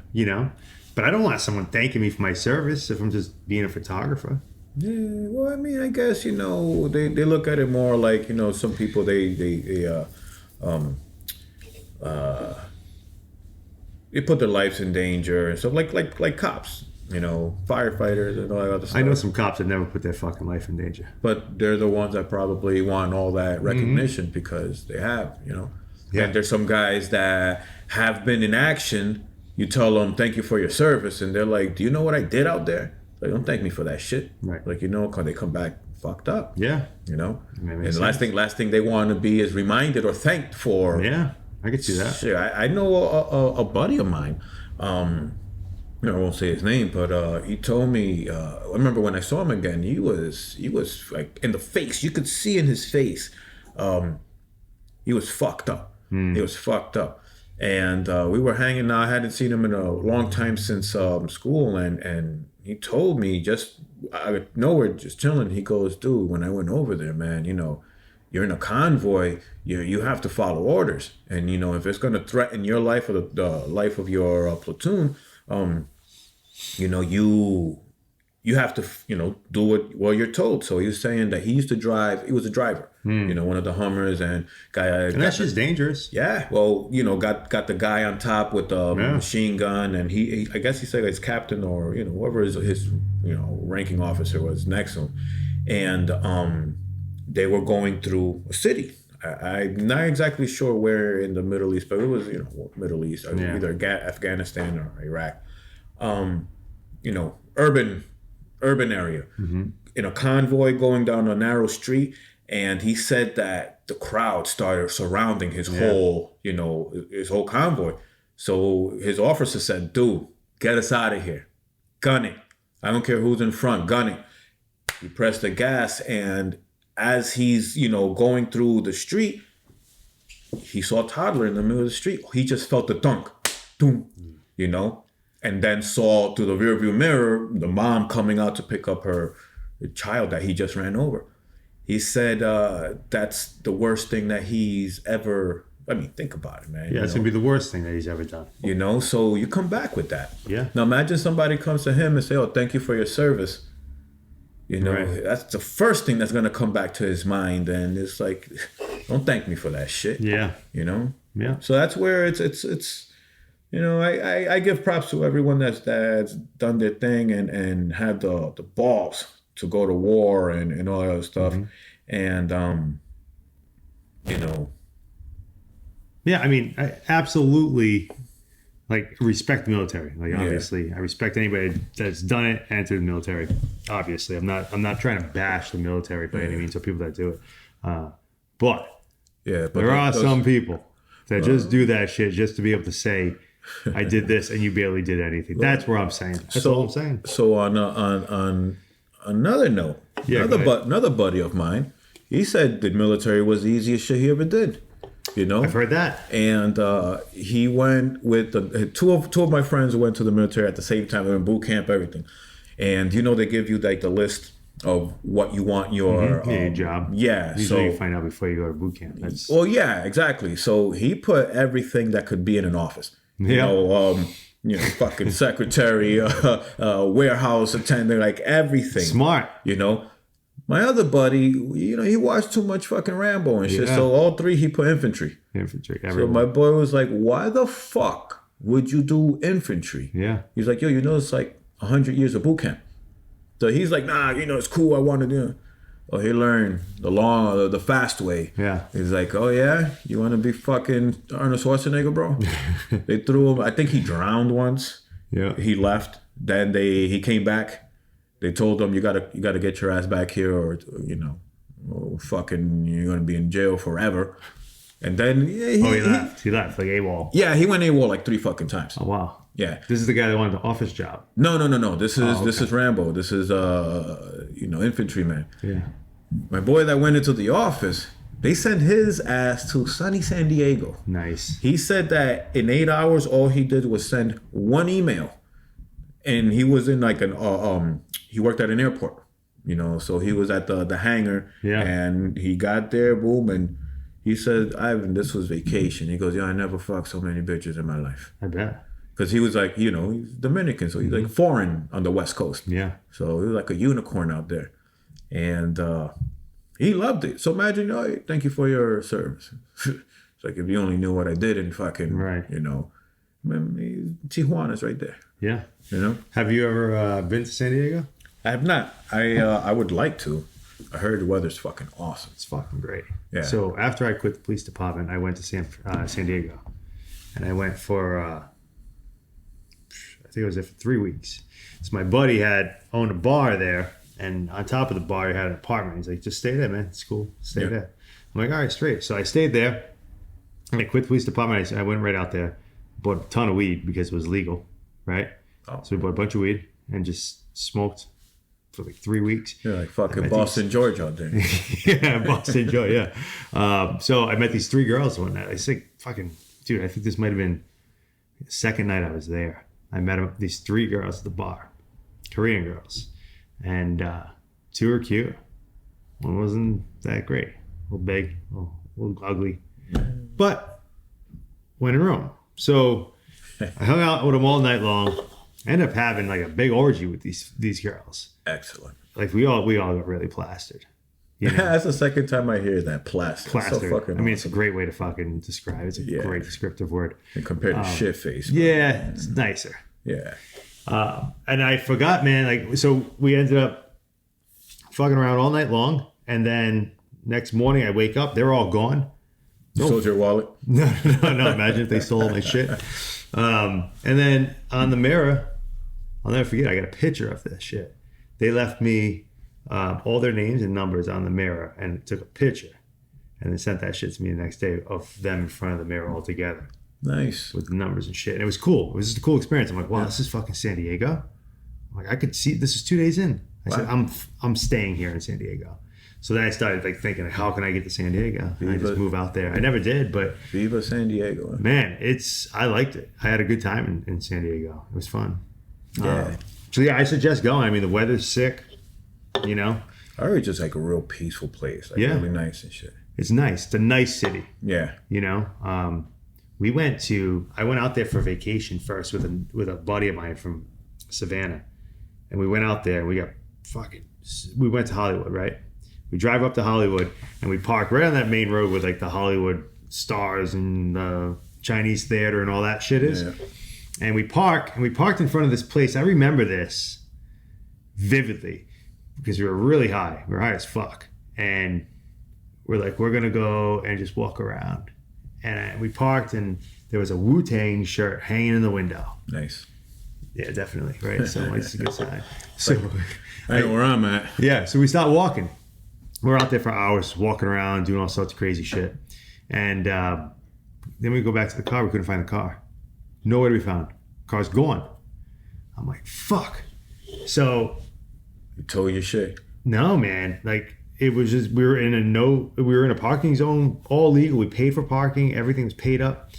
Speaker 1: But I don't want someone thanking me for my service if I'm just being a photographer.
Speaker 2: Yeah. Well, I mean, I guess they look at it more like some people they put their lives in danger and stuff like cops. Firefighters and all that other stuff.
Speaker 1: I know some cops that never put their fucking life in danger.
Speaker 2: But they're the ones that probably want all that recognition because they have, Yeah. And there's some guys that have been in action. You tell them, thank you for your service. And they're like, do you know what I did out there? Like, don't thank me for that shit.
Speaker 1: Right.
Speaker 2: Like, because they come back fucked up.
Speaker 1: Yeah.
Speaker 2: And the last thing they want to be is reminded or thanked for.
Speaker 1: Yeah, I could see that.
Speaker 2: Shit, I know a buddy of mine. I won't say his name, but he told me. I remember when I saw him again. He was like in the face. You could see in his face. He was fucked up. He was fucked up, and we were hanging out. I hadn't seen him in a long time since school, and he told me just out of nowhere, just chilling. He goes, "Dude, when I went over there, man, you're in a convoy. You have to follow orders, and if it's going to threaten your life or the life of your platoon." You have to, do what you're told. So he was saying that he used to drive. He was a driver, one of the Hummers, and
Speaker 1: and that's just dangerous.
Speaker 2: Yeah. Well, got the guy on top with the machine gun, and he I guess he said his captain or whoever his ranking officer was next to him, and they were going through a city. I'm not exactly sure where in the Middle East, but it was Middle East, either Afghanistan or Iraq. Urban area, in a convoy going down a narrow street, and he said that the crowd started surrounding his whole convoy. So his officer said, "Dude, get us out of here, gun it. I don't care who's in front, gun it." He pressed the gas, and as he's going through the street, he saw a toddler in the middle of the street. He just felt the thunk, boom, you know, and then saw through the rearview mirror the mom coming out to pick up her child that he just ran over. He said that's the worst thing that he's ever. I mean, think about it, man.
Speaker 1: Yeah, it's gonna be the worst thing that he's ever done.
Speaker 2: You know, so you come back with that.
Speaker 1: Yeah.
Speaker 2: Now imagine somebody comes to him and say, "Oh, thank you for your service." You know,
Speaker 1: Right.
Speaker 2: that's the first thing that's gonna come back to his mind, and it's like, don't thank me for that shit.
Speaker 1: Yeah.
Speaker 2: You know.
Speaker 1: Yeah.
Speaker 2: So that's where it's. You know, I give props to everyone that's done their thing and had the balls to go to war and all that other stuff, and you know.
Speaker 1: Yeah, I mean, I absolutely respect the military. Like, obviously, I respect anybody that's done it and entered the military. Obviously, I'm not trying to bash the military by any means or people that do it. But there are some people that just do that shit just to be able to say, "I did this," and you barely did anything. That's where I'm saying. That's all I'm saying.
Speaker 2: So on another note, another buddy of mine, he said the military was the easiest shit he ever did. You know,
Speaker 1: I've heard that.
Speaker 2: And he went with two of my friends who went to the military at the same time. They were in boot camp, everything. And you know, they give you like the list of what you want your
Speaker 1: your job.
Speaker 2: Yeah,
Speaker 1: Usually you find out before you go to boot camp. That's
Speaker 2: well, yeah, exactly. So he put everything that could be in an office.
Speaker 1: Yeah.
Speaker 2: You know, fucking secretary, warehouse attendant, like everything.
Speaker 1: smart.
Speaker 2: You know. My other buddy, you know, he watched too much fucking Rambo and shit.
Speaker 1: Yeah.
Speaker 2: So all three, he put infantry.
Speaker 1: Infantry.
Speaker 2: So
Speaker 1: Everyone.
Speaker 2: my boy was like, why the fuck would you do infantry?
Speaker 1: Yeah.
Speaker 2: He's like, yo, you know, it's like 100 years of boot camp. So he's like, nah, you know, it's cool. I want to do it. Well, he learned the fast way.
Speaker 1: Yeah.
Speaker 2: He's like, oh yeah, you want to be fucking Arnold Schwarzenegger, bro? They threw him. I think he drowned once.
Speaker 1: Yeah.
Speaker 2: He left. Then he came back. They told him you gotta get your ass back here, or you know, fucking you're gonna be in jail forever. And then
Speaker 1: He left. He left like AWOL.
Speaker 2: Yeah, he went AWOL like 3 fucking times.
Speaker 1: Oh wow.
Speaker 2: Yeah.
Speaker 1: This is the guy that wanted the office job.
Speaker 2: No. This is Rambo. This is infantryman.
Speaker 1: Yeah.
Speaker 2: My boy that went into the office, they sent his ass to sunny San Diego.
Speaker 1: Nice.
Speaker 2: He said that in 8 hours, all he did was send one email, and he was in like he worked at an airport, you know, so he was at the hangar.
Speaker 1: Yeah.
Speaker 2: And he got there, boom, and he said, Ivan, this was vacation. He goes, I never fucked so many bitches in my life.
Speaker 1: I bet.
Speaker 2: Because he was like, you know, he's Dominican, so he's like foreign on the West Coast.
Speaker 1: Yeah.
Speaker 2: So he was like a unicorn out there. And he loved it. So imagine, thank you for your service. It's like if you only knew what I did in fucking,
Speaker 1: Right.
Speaker 2: you know, Tijuana's right there.
Speaker 1: Yeah.
Speaker 2: You know?
Speaker 1: Have you ever been to San Diego?
Speaker 2: I have not. I would like to. I heard the weather's fucking awesome.
Speaker 1: It's fucking great.
Speaker 2: Yeah.
Speaker 1: So after I quit the police department, I went to San Diego, and I went for I think I was there for 3 weeks. So my buddy had owned a bar there, and on top of the bar, he had an apartment. He's like, just stay there, man. It's cool. Stay there. I'm like, all right, straight. So I stayed there. And I quit the police department. I went right out there, bought a ton of weed because it was legal, right?
Speaker 2: Oh.
Speaker 1: So we bought a bunch of weed and just smoked for like 3 weeks.
Speaker 2: You're like fucking Boston George out there.
Speaker 1: Yeah, Boston Joe, yeah. So I met these 3 girls one night. I said, fucking, dude, I think this might have been the second night I was there. I met these 3 girls at the bar, Korean girls. And 2 were cute. One wasn't that great. A little big, a little ugly. But went in room. So I hung out with them all night long. I ended up having like a big orgy with these girls.
Speaker 2: Excellent.
Speaker 1: Like we all got really plastered. You know?
Speaker 2: That's the second time I hear that. Plastered.
Speaker 1: Plastered.
Speaker 2: So fucking
Speaker 1: I mean, it's a great way to fucking describe. It's a great descriptive word.
Speaker 2: and compared to shit face.
Speaker 1: Yeah, it's nicer.
Speaker 2: Yeah.
Speaker 1: And I forgot, man. Like, so we ended up fucking around all night long, and then next morning I wake up, they're all gone.
Speaker 2: You sold your wallet?
Speaker 1: No. Imagine if they stole all my shit. And then on the mirror, I'll never forget, I got a picture of this shit. They left me all their names and numbers on the mirror and took a picture. And they sent that shit to me the next day of them in front of the mirror all together.
Speaker 2: Nice.
Speaker 1: With the numbers and shit. And it was cool. It was just a cool experience. I'm like, wow, this is fucking San Diego. I'm like, I could see, this is 2 days in. I said, I'm staying here in San Diego. So then I started like thinking, how can I get to San Diego? And I just
Speaker 2: Viva.
Speaker 1: move out there. I never did, but
Speaker 2: Viva San Diego.
Speaker 1: man, I liked it. I had a good time in San Diego. It was fun.
Speaker 2: Yeah.
Speaker 1: So yeah, I suggest going. I mean, the weather's sick, you know.
Speaker 2: I heard it's just like a real peaceful place. Like
Speaker 1: Yeah.
Speaker 2: really nice and shit.
Speaker 1: It's nice. It's a nice city,
Speaker 2: Yeah.
Speaker 1: you know. I went out there for vacation first with a buddy of mine from Savannah, and we went out there and we went to Hollywood, right? We drive up to Hollywood and we park right on that main road with like the Hollywood stars and the Chinese theater and all that shit is.
Speaker 2: Yeah.
Speaker 1: And we parked in front of this place. I remember this vividly because we were really high. We were high as fuck. And we're like, we're going to go and just walk around. And we parked and there was a Wu-Tang shirt hanging in the window.
Speaker 2: Nice.
Speaker 1: Yeah, definitely. Right. So it's a good sign. So
Speaker 2: I know where I'm at.
Speaker 1: yeah. So we start walking. We're out there for hours walking around, doing all sorts of crazy shit. And then we go back to the car. We couldn't find the car. Nowhere to be found. Car's gone. I'm like, fuck. So
Speaker 2: You told your shit.
Speaker 1: no, man. Like it was just we were in a parking zone, all legal. We paid for parking. Everything was paid up.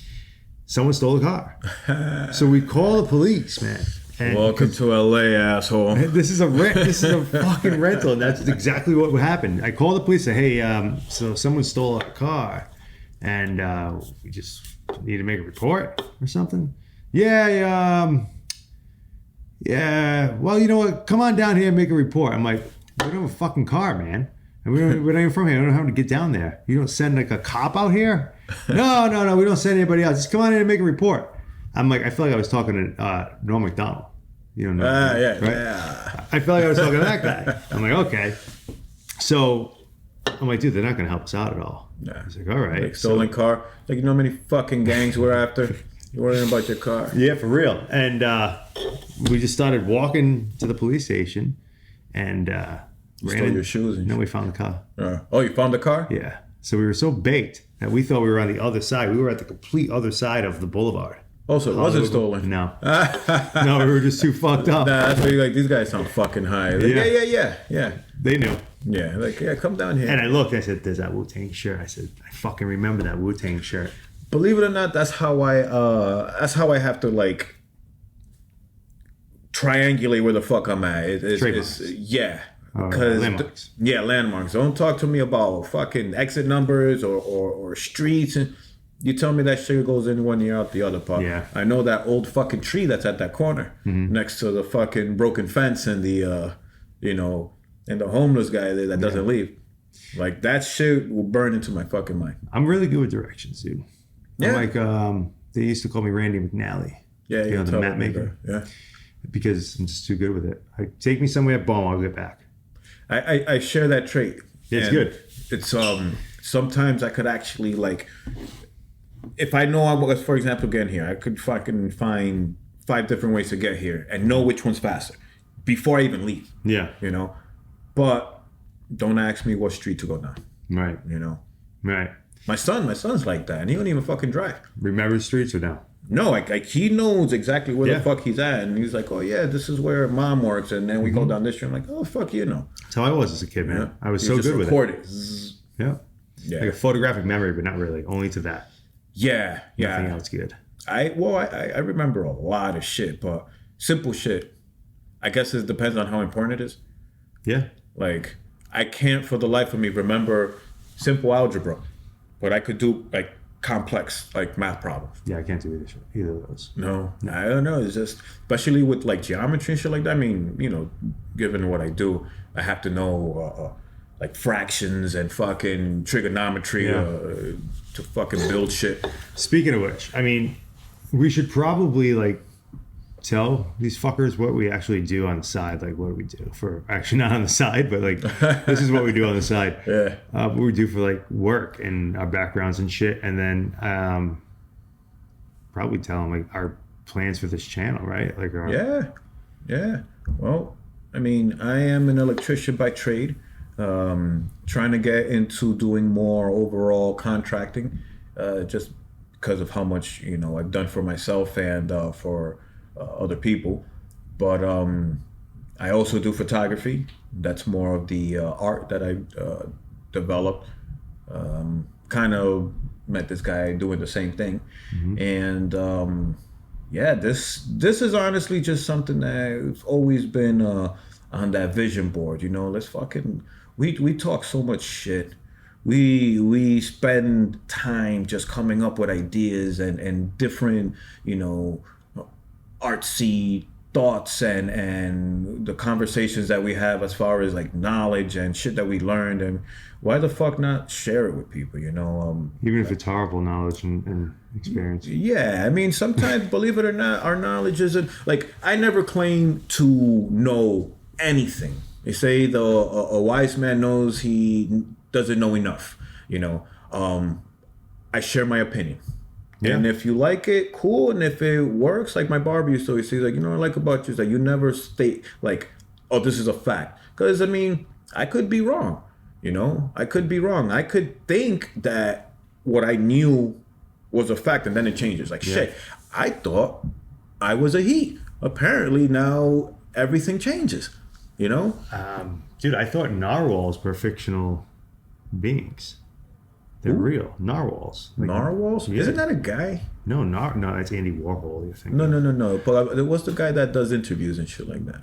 Speaker 1: Someone stole the car. So we call the police, man. And
Speaker 2: Welcome to LA, asshole.
Speaker 1: this is a fucking rental, and that's exactly what happened. I called the police, said, "Hey, so someone stole our car, and we just need to make a report or something." Yeah. Well, you know what? Come on down here and make a report. I'm like, we don't have a fucking car, man. And we're not even from here. I don't know how to get down there. You don't send like a cop out here? No. We don't send anybody else. Just come on in and make a report. I'm like, I feel like I was talking to Norm Macdonald. You don't know.
Speaker 2: Yeah.
Speaker 1: right?
Speaker 2: Yeah.
Speaker 1: I feel like I was talking to that guy. I'm like, okay. So I'm like, dude, they're not going to help us out at all.
Speaker 2: Yeah.
Speaker 1: He's like, all right.
Speaker 2: Like stolen car. Like, you know how many fucking gangs we're after? You're worrying about your car.
Speaker 1: Yeah, for real. And we just started walking to the police station and
Speaker 2: Stole your shoes and
Speaker 1: then we found the car.
Speaker 2: Oh, you found the car?
Speaker 1: Yeah. So we were so baked that we thought we were on the other side. We were at the complete other side of the boulevard.
Speaker 2: Oh, so it wasn't stolen.
Speaker 1: No. No, we were just too fucked up.
Speaker 2: Nah, that's why you're like, these guys sound fucking high. Like, yeah.
Speaker 1: They knew.
Speaker 2: Yeah, like, yeah, come down here.
Speaker 1: And I looked, I said, there's that Wu-Tang shirt. I said, I fucking remember that Wu-Tang shirt.
Speaker 2: Believe it or not, that's how I have to like triangulate where the fuck I'm at. It's yeah. Because
Speaker 1: landmarks.
Speaker 2: Landmarks. Don't talk to me about fucking exit numbers or streets. And you tell me that shit goes in one ear out the other part.
Speaker 1: Yeah.
Speaker 2: I know that old fucking tree that's at that corner next to the fucking broken fence and the and the homeless guy there that doesn't leave. Like that shit will burn into my fucking mind.
Speaker 1: I'm really good with directions, dude.
Speaker 2: Yeah.
Speaker 1: I'm like they used to call me Randy McNally.
Speaker 2: Yeah,
Speaker 1: you know, the map maker.
Speaker 2: Yeah.
Speaker 1: Because I'm just too good with it. Take me somewhere, boom, I'll get back.
Speaker 2: I share that trait.
Speaker 1: It's
Speaker 2: And
Speaker 1: good.
Speaker 2: It's sometimes I could actually like, if I know I was, for example, getting here, I could fucking find 5 different ways to get here and know which one's faster before I even leave.
Speaker 1: Yeah.
Speaker 2: You know, but don't ask me what street to go down.
Speaker 1: Right.
Speaker 2: You know,
Speaker 1: Right.
Speaker 2: my son's like that, and he don't even fucking drive.
Speaker 1: Remember the streets or no?
Speaker 2: No, like he knows exactly where
Speaker 1: Yeah.
Speaker 2: the fuck he's at, and he's like, oh yeah, this is where mom works, and then we go down this street. I'm like, oh fuck, you know.
Speaker 1: That's how I was as a kid, man.
Speaker 2: Yeah.
Speaker 1: I was
Speaker 2: You
Speaker 1: so
Speaker 2: just
Speaker 1: good with
Speaker 2: record
Speaker 1: it.
Speaker 2: Zzz.
Speaker 1: Yeah.
Speaker 2: Yeah.
Speaker 1: Like a photographic memory, but not really. Only to that.
Speaker 2: Yeah.
Speaker 1: Nothing else good.
Speaker 2: I remember a lot of shit, but simple shit. I guess it depends on how important it is.
Speaker 1: Yeah.
Speaker 2: Like I can't for the life of me remember simple algebra, but I could do like complex like math problems.
Speaker 1: Yeah, I can't do either of those.
Speaker 2: No, I don't know. It's just especially with like geometry and shit like that. I mean, you know, given what I do, I have to know like fractions and fucking trigonometry to fucking build shit.
Speaker 1: Speaking of which, I mean, we should probably like tell these fuckers what we actually do on the side. Like, what do we do for actually not on the side, but like this is what we do on the side.
Speaker 2: Yeah.
Speaker 1: What we do for like work and our backgrounds and shit, and then probably tell them like our plans for this channel, right? Like, our,
Speaker 2: Yeah. Well, I mean, I am an electrician by trade. Trying to get into doing more overall contracting, just because of how much I've done for myself and for other people. But I also do photography. That's more of the art that I developed. Kind of met this guy doing the same thing, and yeah, this is honestly just something that's always been on that vision board. You know, let's fucking we talk so much shit. We spend time just coming up with ideas and different, you know, artsy thoughts and the conversations that we have as far as like knowledge and shit that we learned, and why the fuck not share it with people, you know?
Speaker 1: Even if it's horrible knowledge and experience.
Speaker 2: Yeah, I mean, sometimes, believe it or not, our knowledge isn't like, I never claim to know anything. They say a wise man knows he doesn't know enough, you know? I share my opinion. Yeah. And if you like it, cool. And if it works, like my barber used to always say, like, you know what I like about you is that you never state, like, oh, this is a fact. Because, I mean, I could be wrong, you know? I could be wrong. I could think that what I knew was a fact, and then it changes. Like, shit, I thought I was a he. Apparently, now everything changes, you know?
Speaker 1: Dude, I thought narwhals were fictional beings. They're real. Narwhals.
Speaker 2: Like, narwhals?
Speaker 1: Yeah.
Speaker 2: Isn't that a guy?
Speaker 1: No, that's Andy Warhol, you think?
Speaker 2: No. But there was the guy that does interviews and shit like that.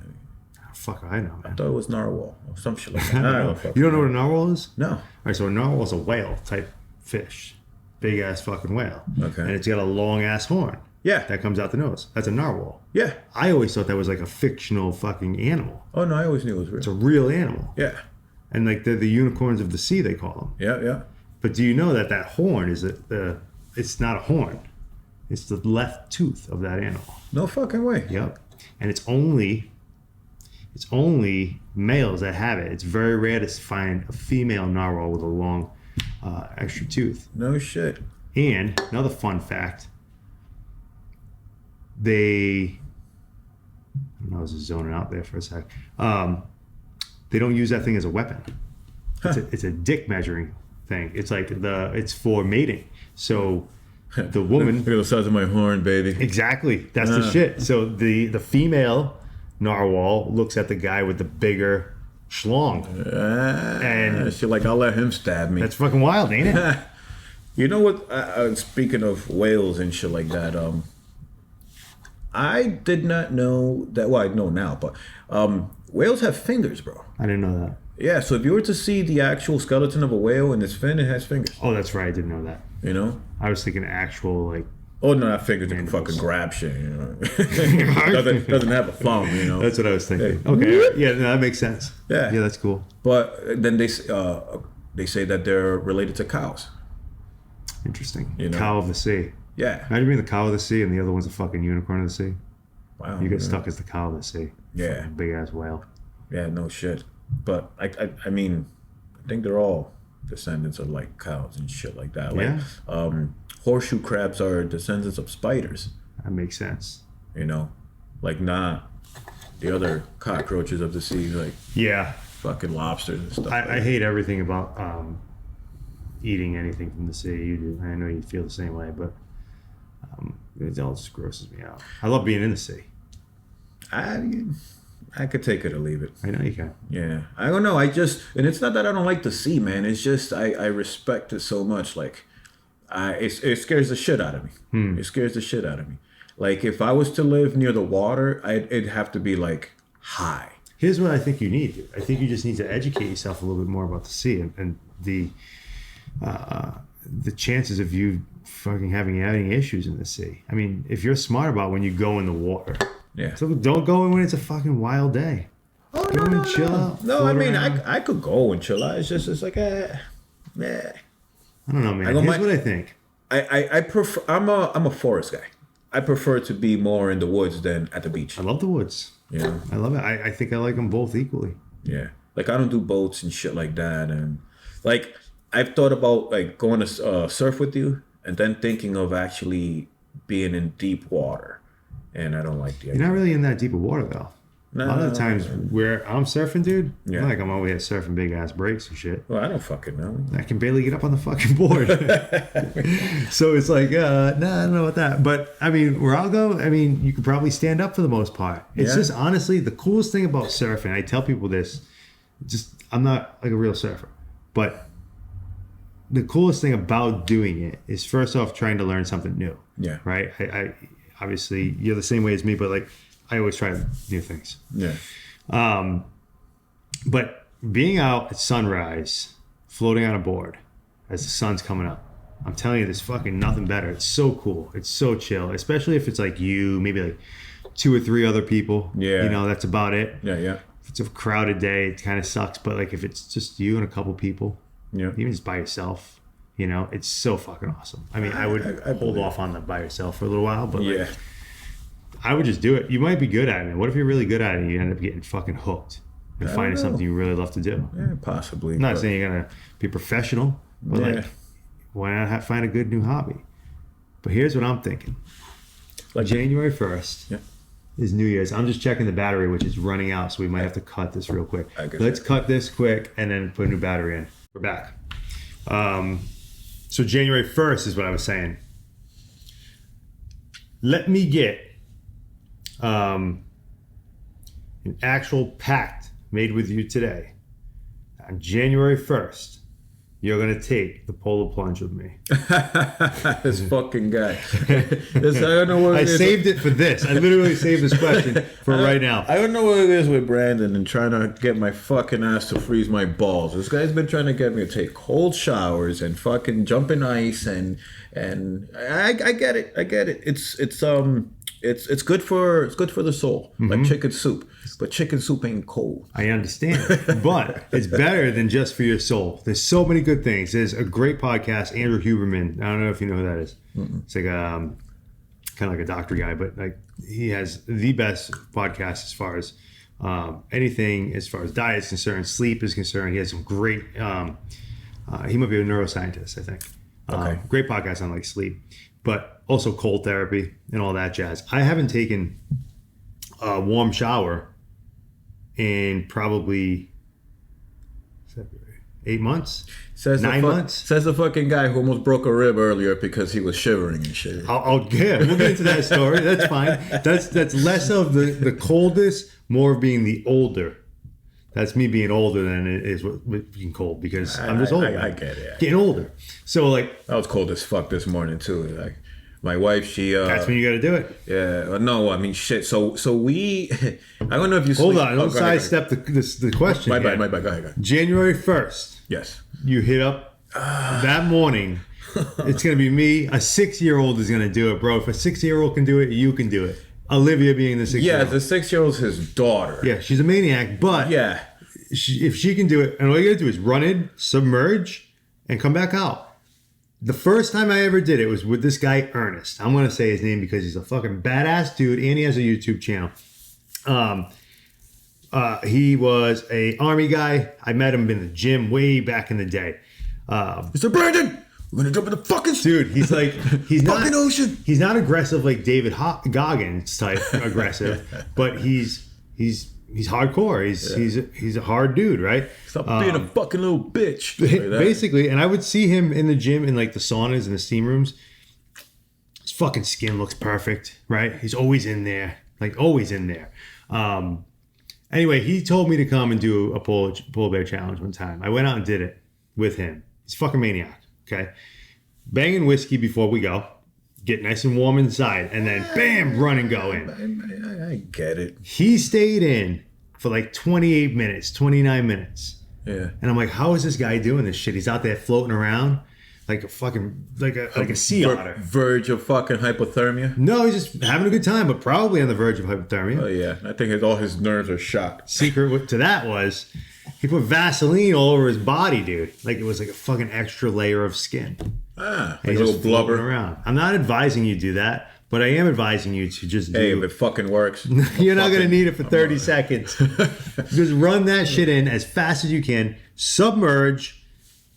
Speaker 1: Fuck, I know, man.
Speaker 2: I thought it was narwhal or some shit like that.
Speaker 1: You don't know what a narwhal is?
Speaker 2: No.
Speaker 1: All right, so a narwhal is a whale type fish. Big ass fucking whale.
Speaker 2: Okay.
Speaker 1: And it's got a long ass horn.
Speaker 2: Yeah.
Speaker 1: That comes out the nose. That's a narwhal.
Speaker 2: Yeah.
Speaker 1: I always thought that was like a fictional fucking animal.
Speaker 2: Oh, no, I always knew it was real.
Speaker 1: It's a real animal.
Speaker 2: Yeah.
Speaker 1: And like the unicorns of the sea, they call them.
Speaker 2: Yeah.
Speaker 1: But do you know that horn is it's not a horn. It's the left tooth of that animal.
Speaker 2: No fucking way.
Speaker 1: Yep. And it's only males that have it. It's very rare to find a female narwhal with a long extra tooth.
Speaker 2: No shit.
Speaker 1: And another fun fact, I was just zoning out there for a sec. They don't use that thing as a weapon. It's a dick measuring thing. It's like it's for mating. So the woman,
Speaker 2: look at the size of my horn, baby.
Speaker 1: Exactly. That's the shit. So the female narwhal looks at the guy with the bigger schlong. And
Speaker 2: she's like, I'll let him stab me.
Speaker 1: That's fucking wild, ain't it?
Speaker 2: You know what? Speaking of whales and shit like that, I did not know that. Well, I know now, but whales have fingers, bro.
Speaker 1: I didn't know that.
Speaker 2: Yeah, so if you were to see the actual skeleton of a whale and its fin, it has fingers.
Speaker 1: Oh, that's right. I didn't know that.
Speaker 2: You know?
Speaker 1: I was thinking actual, like...
Speaker 2: Oh, no, not fingers. They can fucking grab shit, you know? doesn't have a thumb, you know?
Speaker 1: That's what I was thinking. Hey. Okay. Yeah, no, that makes sense.
Speaker 2: Yeah.
Speaker 1: Yeah, that's cool.
Speaker 2: But then they say that they're related to cows.
Speaker 1: Interesting.
Speaker 2: You know?
Speaker 1: Cow of the sea.
Speaker 2: Yeah.
Speaker 1: Imagine being the cow of the sea and the other one's a fucking unicorn of the sea.
Speaker 2: Wow.
Speaker 1: You get stuck as the cow of the sea.
Speaker 2: Yeah.
Speaker 1: Big ass whale.
Speaker 2: Yeah, no shit. But I mean, I think they're all descendants of like cows and shit like that. Like,
Speaker 1: yeah.
Speaker 2: Horseshoe crabs are descendants of spiders.
Speaker 1: That makes sense.
Speaker 2: You know, like not the other cockroaches of the sea, like fucking lobsters and stuff.
Speaker 1: I hate everything about eating anything from the sea. You do. I know you feel the same way, but it all just grosses me out. I love being in the sea.
Speaker 2: I could take it or leave it.
Speaker 1: I know you can.
Speaker 2: Yeah. I don't know. And it's not that I don't like the sea, man. It's just I respect it so much. Like, it scares the shit out of me. It scares the shit out of me. Like, if I was to live near the water, it'd have to be like high.
Speaker 1: Here's what I think you need. I think you just need to educate yourself a little bit more about the sea and the chances of you fucking having issues in the sea. I mean, if you're smart about when you go in the water.
Speaker 2: Yeah.
Speaker 1: So don't go in when it's a fucking wild day.
Speaker 2: Oh,
Speaker 1: go
Speaker 2: no,
Speaker 1: and chill out.
Speaker 2: No, I mean, I could go and chill out. It's like,
Speaker 1: I don't know, man. Here's what I think.
Speaker 2: I prefer. I'm a forest guy. I prefer to be more in the woods than at the beach.
Speaker 1: I love the woods.
Speaker 2: Yeah,
Speaker 1: I love it. I think I like them both equally.
Speaker 2: Yeah, like I don't do boats and shit like that, and like I've thought about like going to surf with you, and then thinking of actually being in deep water, and I don't like the idea.
Speaker 1: You're not really in that deep of water though. A lot of the times where I'm surfing, dude,
Speaker 2: Yeah.
Speaker 1: like I'm over here surfing big ass breaks and shit.
Speaker 2: Well, I don't fucking know.
Speaker 1: I can barely get up on the fucking board. So it's like, nah, I don't know about that. But I mean, where I'll go, I mean, you could probably stand up for the most part. It's just honestly the coolest thing about surfing. I tell people this, I'm not like a real surfer, but the coolest thing about doing it is first off trying to learn something new.
Speaker 2: Yeah.
Speaker 1: Right. I obviously you're the same way as me, but like I always try new things.
Speaker 2: Yeah.
Speaker 1: But being out at sunrise, floating on a board as the sun's coming up, I'm telling you, there's fucking nothing better. It's so cool. It's so chill, especially if it's like you, maybe like 2 or 3 other people.
Speaker 2: Yeah.
Speaker 1: You know, that's about it.
Speaker 2: Yeah.
Speaker 1: If it's a crowded day, it kind of sucks. But like if it's just you and a couple people,
Speaker 2: Yeah.
Speaker 1: even just by yourself, you know, it's so fucking awesome. I mean, I would hold off on the by yourself for a little while, but like, I would just do it. You might be good at it. What if you're really good at it and you end up getting fucking hooked and finding something you really love to do?
Speaker 2: Yeah, possibly.
Speaker 1: I'm not saying you're going to be professional, but like, why not find a good new hobby? But here's what I'm thinking. Like January 1st is New Year's. I'm just checking the battery, which is running out, so we might have to cut this real quick. Let's cut this quick and then put a new battery in. We're back. So January 1st is what I was saying. Let me get an actual pact made with you today. On January 1st, you're going to take the polar plunge with me.
Speaker 2: This fucking guy. I don't know what
Speaker 1: I saved it for this. I literally saved this question for right now.
Speaker 2: I don't know what it is with Brandon and trying to get my fucking ass to freeze my balls. This guy's been trying to get me to take cold showers and fucking jump in ice and I get it. I get it. It's good for the soul, like chicken soup. But chicken soup ain't cold.
Speaker 1: I understand, but it's better than just for your soul. There's so many good things. There's a great podcast, Andrew Huberman. I don't know if you know who that is. It's like kind of like a doctor guy, but like he has the best podcast as far as anything as far as diet is concerned, sleep is concerned. He has some great. He might be a neuroscientist, I think.
Speaker 2: Okay.
Speaker 1: Great podcast on like sleep, but also cold therapy and all that jazz. I haven't taken a warm shower in probably 8 months,
Speaker 2: says
Speaker 1: 9 months.
Speaker 2: Says the fucking guy who almost broke a rib earlier because he was shivering and shit.
Speaker 1: We'll get into that story. That's fine. That's less of the coldest, more of being the older. That's me being older than it is with being cold because I'm just older.
Speaker 2: I get it.
Speaker 1: Getting older. So like
Speaker 2: I was cold as fuck this morning too. Like my wife, she
Speaker 1: that's when you got to do it.
Speaker 2: Yeah, no, I mean shit. So we, I don't know if you
Speaker 1: hold on. Don't sidestep the question.
Speaker 2: My bad. Go ahead.
Speaker 1: January 1st.
Speaker 2: Yes.
Speaker 1: You hit up that morning. It's gonna be me. A 6-year-old is gonna do it, bro. If a 6-year-old can do it, you can do it. Olivia being the 6-year-old.
Speaker 2: Yeah, the 6-year-old's his daughter.
Speaker 1: Yeah, she's a maniac, but
Speaker 2: yeah,
Speaker 1: if she can do it, and all you gotta do is run in, submerge, and come back out. The first time I ever did it was with this guy, Ernest. I'm going to say his name because he's a fucking badass dude and he has a YouTube channel. He was a Army guy. I met him in the gym way back in the day.
Speaker 2: Mr. Brandon, we're going to jump in the fucking...
Speaker 1: Dude, he's like... He's
Speaker 2: fucking
Speaker 1: not,
Speaker 2: ocean.
Speaker 1: He's not aggressive like David Goggins type aggressive, but he's hardcore. He's a hard dude, right?
Speaker 2: Stop being a fucking little bitch.
Speaker 1: Basically, and I would see him in the gym in like the saunas and the steam rooms. His fucking skin looks perfect, right? He's always in there, like always in there. Anyway, he told me to come and do a polar bear challenge one time. I went out and did it with him. He's a fucking maniac, okay? Banging whiskey before we go. Get nice and warm inside, and then bam, run and go in.
Speaker 2: I get it.
Speaker 1: He stayed in for like 28 minutes, 29 minutes.
Speaker 2: Yeah.
Speaker 1: And I'm like, how is this guy doing this shit? He's out there floating around like a fucking, like a sea otter.
Speaker 2: Verge of fucking hypothermia?
Speaker 1: No, he's just having a good time, but probably on the verge of hypothermia.
Speaker 2: Oh, yeah. I think all his nerves are shot.
Speaker 1: Secret to that was he put Vaseline all over his body, dude. Like it was like a fucking extra layer of skin.
Speaker 2: Ah,
Speaker 1: like
Speaker 2: a little blubber
Speaker 1: around. I'm not advising you do that, but I am advising you to just do.
Speaker 2: Hey, if it fucking works.
Speaker 1: You're not going to need it for 30 seconds. Just run that shit in as fast as you can, submerge,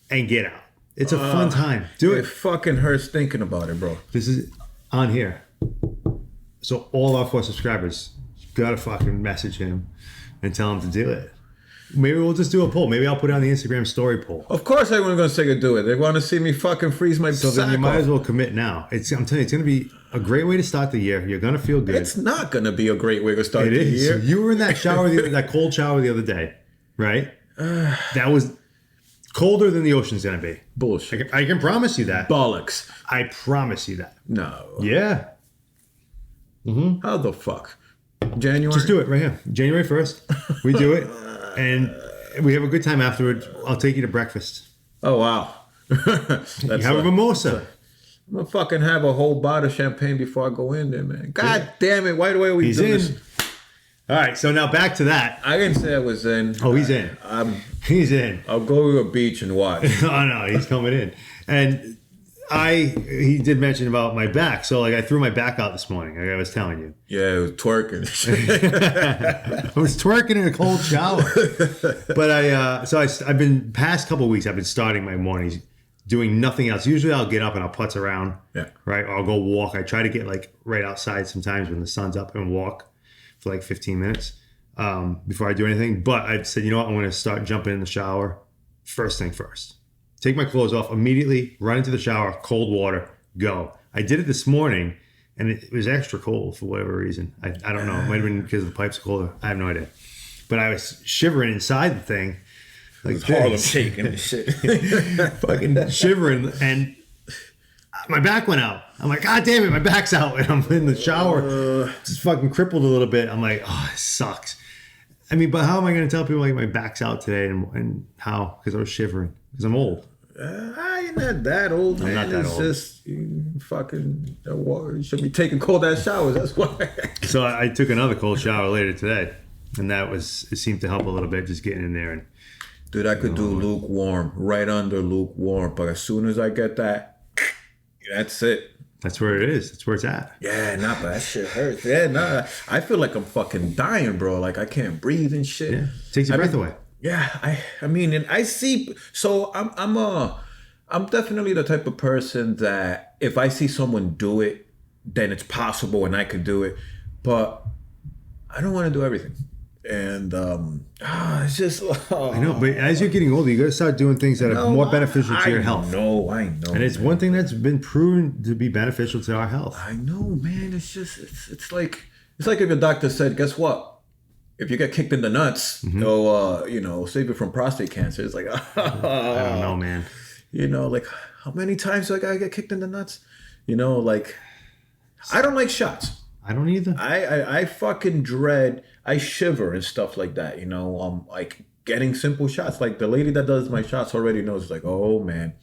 Speaker 1: and get out. It's a fun time. Do it.
Speaker 2: It fucking hurts thinking about it, bro.
Speaker 1: This is on here. So all our 4 subscribers gotta fucking message him and tell him to do it. Maybe we'll just do a poll. Maybe I'll put it on the Instagram story poll.
Speaker 2: Of course everyone's going to say to do it. They want to see me fucking freeze my
Speaker 1: So then you might as well commit now. I'm telling you, it's going to be a great way to start the year. You're going to feel good.
Speaker 2: It's not going to be a great way to start the
Speaker 1: is.
Speaker 2: year.
Speaker 1: You were in that shower, that cold shower the other day, right? That was colder than the ocean's going to be.
Speaker 2: Bullshit.
Speaker 1: I can promise you that.
Speaker 2: Bollocks.
Speaker 1: I promise you that.
Speaker 2: No.
Speaker 1: Yeah. Mm-hmm.
Speaker 2: How the fuck? January?
Speaker 1: Just do it right here. January 1st. We do it. And we have a good time afterwards. I'll take you to breakfast.
Speaker 2: Oh, wow.
Speaker 1: You have a mimosa.
Speaker 2: I'm going to fucking have a whole bottle of champagne before I go in there, man. God damn it. Why do I always do this?
Speaker 1: All right. So now back to that.
Speaker 2: I didn't say I was in.
Speaker 1: Oh, he's in. He's in.
Speaker 2: I'll go to a beach and watch.
Speaker 1: Oh, no. He's coming in. And he did mention about my back. So like I threw my back out this morning, like I was telling you.
Speaker 2: Yeah, it was twerking.
Speaker 1: I was twerking in a cold shower. But I've been past couple of weeks, I've been starting my mornings doing nothing else. Usually I'll get up and I'll putz around.
Speaker 2: Yeah.
Speaker 1: Right. Or I'll go walk. I try to get like right outside sometimes when the sun's up and walk for like 15 minutes before I do anything. But I said, you know what? I'm going to start jumping in the shower first thing first. Take my clothes off immediately, run into the shower, cold water, go. I did it this morning, and it was extra cold for whatever reason. I don't know. It might have been because the pipes are colder. I have no idea. But I was shivering inside the thing. Like
Speaker 2: Harlem shaking and shit.
Speaker 1: Fucking shivering. And my back went out. I'm like, God damn it, my back's out. And I'm in the shower, just fucking crippled a little bit. I'm like, oh, it sucks. I mean, but how am I going to tell people like my back's out today and how? Because I was shivering. Because I'm old.
Speaker 2: You're not that old, man.
Speaker 1: I'm not that
Speaker 2: it's
Speaker 1: old.
Speaker 2: Just you should be taking cold ass showers. That's why.
Speaker 1: So I took another cold shower later today, and it seemed to help a little bit, just getting in there. And
Speaker 2: dude, I could do lukewarm, right under lukewarm, but as soon as I get that, that's it.
Speaker 1: That's where it is. That's where it's at.
Speaker 2: Yeah, nah, but that shit hurts. Yeah, nah, I feel like I'm fucking dying, bro. Like I can't breathe and shit.
Speaker 1: Yeah, takes your breath away.
Speaker 2: Yeah, I mean, and I see. So I'm definitely the type of person that if I see someone do it, then it's possible and I could do it. But I don't want to do everything, and it's just.
Speaker 1: I know, but as you're getting older, you got to start doing things that are more beneficial to your health.
Speaker 2: I know,
Speaker 1: and it's one thing that's been proven to be beneficial to our health.
Speaker 2: I know, man. It's just it's like if a doctor said, guess what? If you get kicked in the nuts, they'll save you from prostate cancer. It's like,
Speaker 1: I don't know, man.
Speaker 2: Like how many times do I gotta get kicked in the nuts? Like I don't like shots.
Speaker 1: I don't either.
Speaker 2: I fucking dread. I shiver and stuff like that. Like getting simple shots. Like the lady that does my shots already knows. Like, oh man,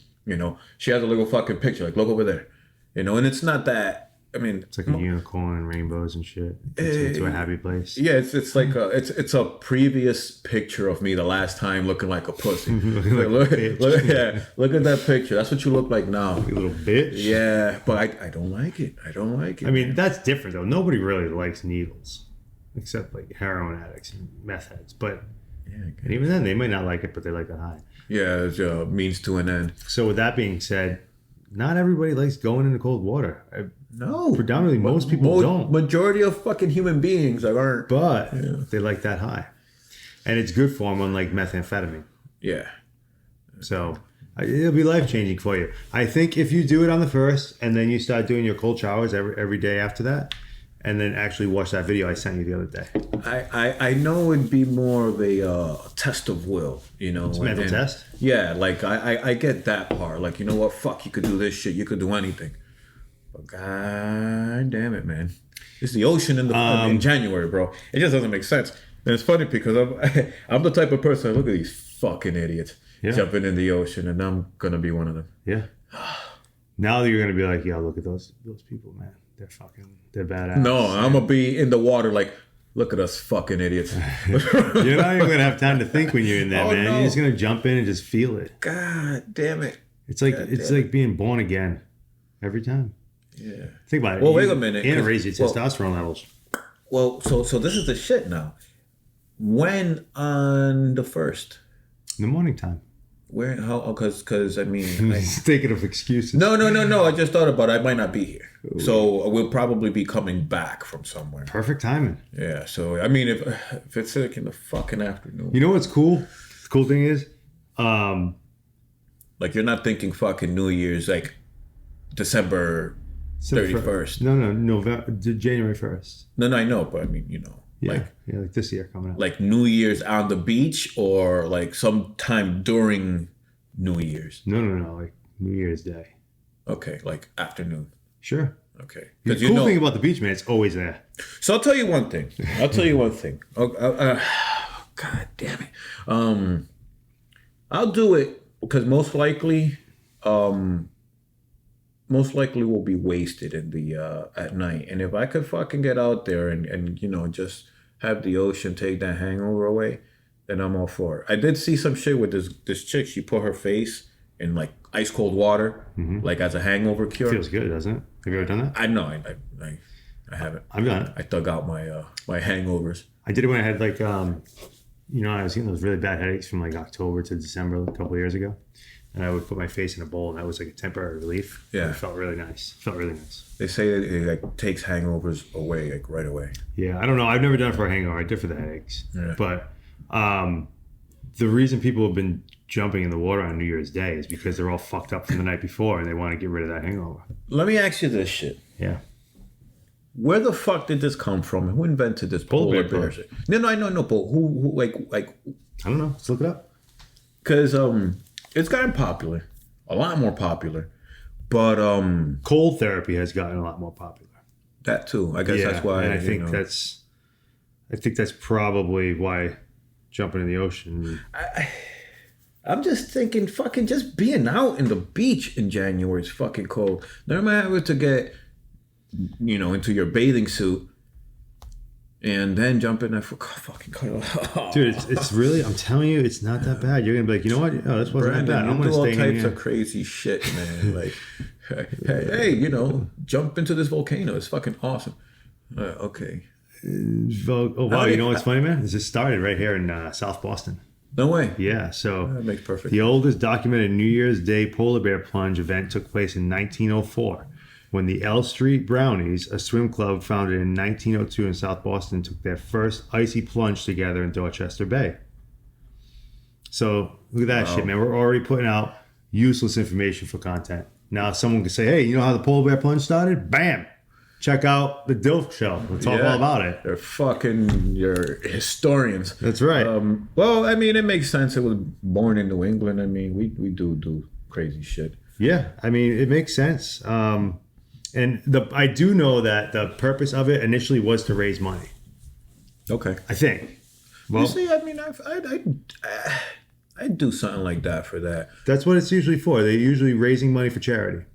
Speaker 2: she has a little fucking picture. Like look over there, and it's not that. I mean,
Speaker 1: it's like a unicorn and rainbows and shit. It's to a happy place.
Speaker 2: Yeah, it's like it's a previous picture of me the last time looking like a pussy. look at that picture. That's what you look like now.
Speaker 1: You little bitch.
Speaker 2: Yeah, but I don't like it. I don't like it.
Speaker 1: I mean, that's different though. Nobody really likes needles, except like heroin addicts and meth heads. But and even then, they might not like it, but they like the high.
Speaker 2: Yeah, it's a means to an end.
Speaker 1: So with that being said, not everybody likes going into cold water.
Speaker 2: No,
Speaker 1: predominantly most people don't.
Speaker 2: Majority of fucking human beings aren't.
Speaker 1: But they like that high, and it's good for them, unlike methamphetamine.
Speaker 2: Yeah.
Speaker 1: So it'll be life changing for you. I think if you do it on the first, and then you start doing your cold showers every day after that, and then actually watch that video I sent you the other day.
Speaker 2: I know it'd be more of a test of will,
Speaker 1: It's a mental test.
Speaker 2: Yeah, like I get that part. Like, you know what? Fuck, you could do this shit. You could do anything. But god damn it, man! It's the ocean in January, bro. It just doesn't make sense. And it's funny because I'm the type of person. Look at these fucking idiots jumping in the ocean, and I'm gonna be one of them.
Speaker 1: Yeah. Now that you're gonna be like, yeah, look at those people, man. They're badass.
Speaker 2: No, I'm gonna be in the water like, look at us fucking idiots.
Speaker 1: You're not even gonna have time to think when you're in there, man. No. You're just gonna jump in and just feel it.
Speaker 2: God damn it!
Speaker 1: It's like being born again every time.
Speaker 2: Yeah.
Speaker 1: Think about it.
Speaker 2: Well, wait a minute.
Speaker 1: And it raises your testosterone levels.
Speaker 2: Well, so this is the shit now. When on the 1st?
Speaker 1: In the morning time.
Speaker 2: Where? How? Because I mean,
Speaker 1: Thinking of excuses.
Speaker 2: no. I just thought about it. I might not be here, so we'll probably be coming back from somewhere.
Speaker 1: Perfect timing.
Speaker 2: Yeah. So I mean, if it's like in the fucking afternoon,
Speaker 1: You know what's cool? The cool thing is,
Speaker 2: like you're not thinking fucking New Year's like December 31st.
Speaker 1: No, November, January 1st.
Speaker 2: No, I know, but I mean,
Speaker 1: Yeah, like this year coming up.
Speaker 2: like New Year's on the beach or like sometime during New Year's.
Speaker 1: No, like New Year's Day.
Speaker 2: Okay, like afternoon.
Speaker 1: Sure.
Speaker 2: Okay.
Speaker 1: The cool thing about the beach, man, it's always there.
Speaker 2: So I'll tell you one thing. God damn it. I'll do it because most likely we'll be wasted in the at night. And if I could fucking get out there and just have the ocean take that hangover away, then I'm all for it. I did see some shit with this chick. She put her face in like ice cold water, like as a hangover cure.
Speaker 1: Feels good, doesn't it? Have you ever done that?
Speaker 2: I know. I haven't.
Speaker 1: I've done it.
Speaker 2: I dug out my my hangovers.
Speaker 1: I did it when I had like I was getting those really bad headaches from like October to December a couple of years ago. And I would put my face in a bowl, and that was like a temporary relief.
Speaker 2: Yeah.
Speaker 1: It felt really nice.
Speaker 2: They say it like takes hangovers away, like right away.
Speaker 1: Yeah, I don't know. I've never done it for a hangover. I did for the headaches.
Speaker 2: Yeah.
Speaker 1: But the reason people have been jumping in the water on New Year's Day is because they're all fucked up from the night before, and they want to get rid of that hangover.
Speaker 2: Let me ask you this shit.
Speaker 1: Yeah.
Speaker 2: Where the fuck did this come from? Who invented this
Speaker 1: Polar
Speaker 2: bear
Speaker 1: bear
Speaker 2: shit? No, I know, but who like
Speaker 1: I don't know. Let's look it up.
Speaker 2: Because it's gotten popular, a lot more popular, but
Speaker 1: Cold therapy has gotten a lot more popular.
Speaker 2: that too. I guess that's why.
Speaker 1: And I think that's probably why jumping in the ocean.
Speaker 2: I'm just thinking, fucking, just being out in the beach in January is fucking cold. Never mind to get, into your bathing suit. And then jump in there for fucking cut.
Speaker 1: Dude, it's really, I'm telling you, it's not that bad. You're going to be like, you know what? Oh, this wasn't
Speaker 2: Brandon,
Speaker 1: that bad. I'm
Speaker 2: you
Speaker 1: going to
Speaker 2: do
Speaker 1: stay
Speaker 2: all
Speaker 1: in
Speaker 2: types
Speaker 1: here.
Speaker 2: of crazy shit, man. Like, hey, jump into this volcano. It's fucking awesome. Okay.
Speaker 1: Oh, wow. You know what's funny, man? This just started right here in South Boston.
Speaker 2: No way.
Speaker 1: Yeah, so
Speaker 2: That makes perfect.
Speaker 1: The oldest documented New Year's Day polar bear plunge event took place in 1904 when the L Street Brownies, a swim club founded in 1902 in South Boston, took their first icy plunge together in Dorchester Bay. So look at that shit, man. We're already putting out useless information for content. Now someone can say, hey, you know how the polar bear plunge started? Bam! Check out the Dylf show. We'll talk all about it.
Speaker 2: You're historians.
Speaker 1: That's right.
Speaker 2: Well, I mean, it makes sense. It was born in New England. I mean, we do crazy shit.
Speaker 1: Yeah, I mean, it makes sense. And I do know that the purpose of it initially was to raise money.
Speaker 2: Okay.
Speaker 1: I think. Well,
Speaker 2: You see, I mean, I'd do something like that for that.
Speaker 1: that's what it's usually for. They're usually raising money for charity.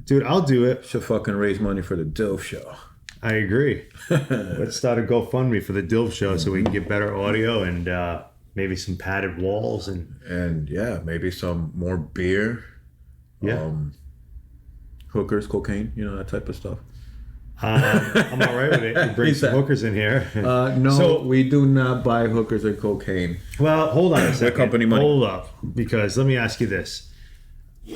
Speaker 1: Dude, I'll do it.
Speaker 2: Should fucking raise money for the Dylf show.
Speaker 1: I agree. Let's start a GoFundMe for the Dylf show so we can get better audio and maybe some padded walls
Speaker 2: And yeah, maybe some more beer.
Speaker 1: Yeah.
Speaker 2: Hookers, cocaine, that type of stuff.
Speaker 1: I'm all right with it. We bring some hookers in here.
Speaker 2: No,
Speaker 1: So-
Speaker 2: we do not buy hookers and cocaine.
Speaker 1: Well, hold on a second.
Speaker 2: company money.
Speaker 1: Hold up, because let me ask you this.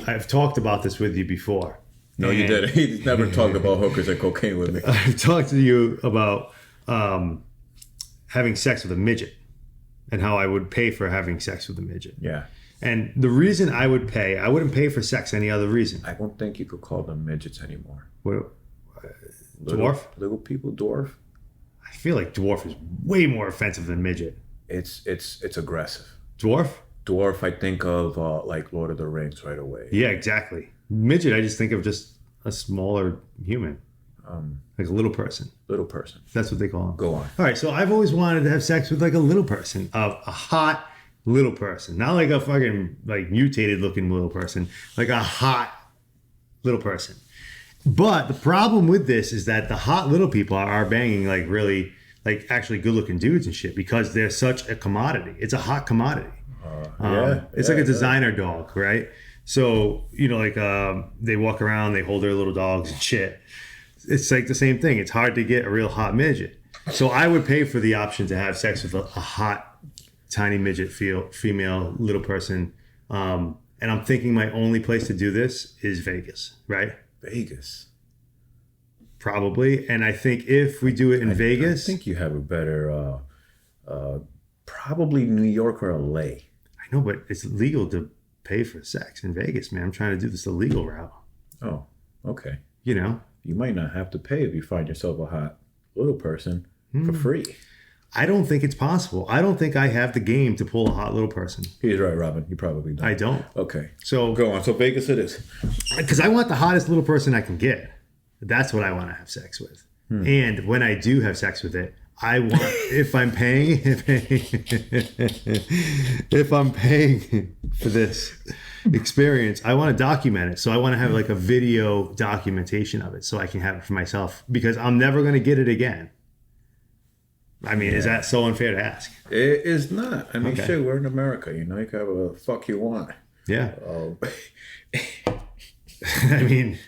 Speaker 1: I've talked about this with you before.
Speaker 2: No, you didn't. He's never talked about hookers and cocaine with me.
Speaker 1: I've talked to you about having sex with a midget and how I would pay for having sex with a midget.
Speaker 2: Yeah.
Speaker 1: And the reason I wouldn't pay for sex any other reason.
Speaker 2: I don't think you could call them midgets anymore.
Speaker 1: What, dwarf?
Speaker 2: Little people, dwarf.
Speaker 1: I feel like dwarf is way more offensive than midget.
Speaker 2: It's aggressive.
Speaker 1: Dwarf?
Speaker 2: Dwarf, I think of like Lord of the Rings right away.
Speaker 1: Yeah, exactly. Midget, I just think of just a smaller human. Like a little person.
Speaker 2: Little person.
Speaker 1: That's what they call them.
Speaker 2: Go on.
Speaker 1: All right, so I've always wanted to have sex with like a little person, a hot little person, not like a fucking like mutated looking little person, like a hot little person. But the problem with this is that the hot little people are banging like really like actually good looking dudes and shit because they're such a commodity. It's a hot commodity. It's like a designer dog, right? So, they walk around, they hold their little dogs and shit. It's like the same thing. It's hard to get a real hot midget. So I would pay for the option to have sex with a hot, tiny midget female little person And I'm thinking my only place to do this is Vegas, right?
Speaker 2: Vegas.
Speaker 1: Probably. And I think if we do it in Vegas,
Speaker 2: I think you have a better, probably New York or LA.
Speaker 1: I know, but it's legal to pay for sex in Vegas, man. I'm trying to do this the legal route.
Speaker 2: Oh, okay.
Speaker 1: You know,
Speaker 2: You might not have to pay if you find yourself a hot little person for free.
Speaker 1: I don't think it's possible. I don't think I have the game to pull a hot little person.
Speaker 2: He's right, Robin. You probably don't.
Speaker 1: I don't.
Speaker 2: Okay.
Speaker 1: So
Speaker 2: Go on. So Vegas it is.
Speaker 1: because I want the hottest little person I can get. That's what I want to have sex with. And when I do have sex with it, I want if I'm paying if I'm paying for this experience, I want to document it. So I want to have like a video documentation of it so I can have it for myself because I'm never going to get it again. I mean, is that so unfair to ask?
Speaker 2: It is not. I mean,
Speaker 1: Okay.
Speaker 2: shit, we're in America. You know, you can have a fuck you want.
Speaker 1: Yeah.
Speaker 2: Oh,
Speaker 1: I mean,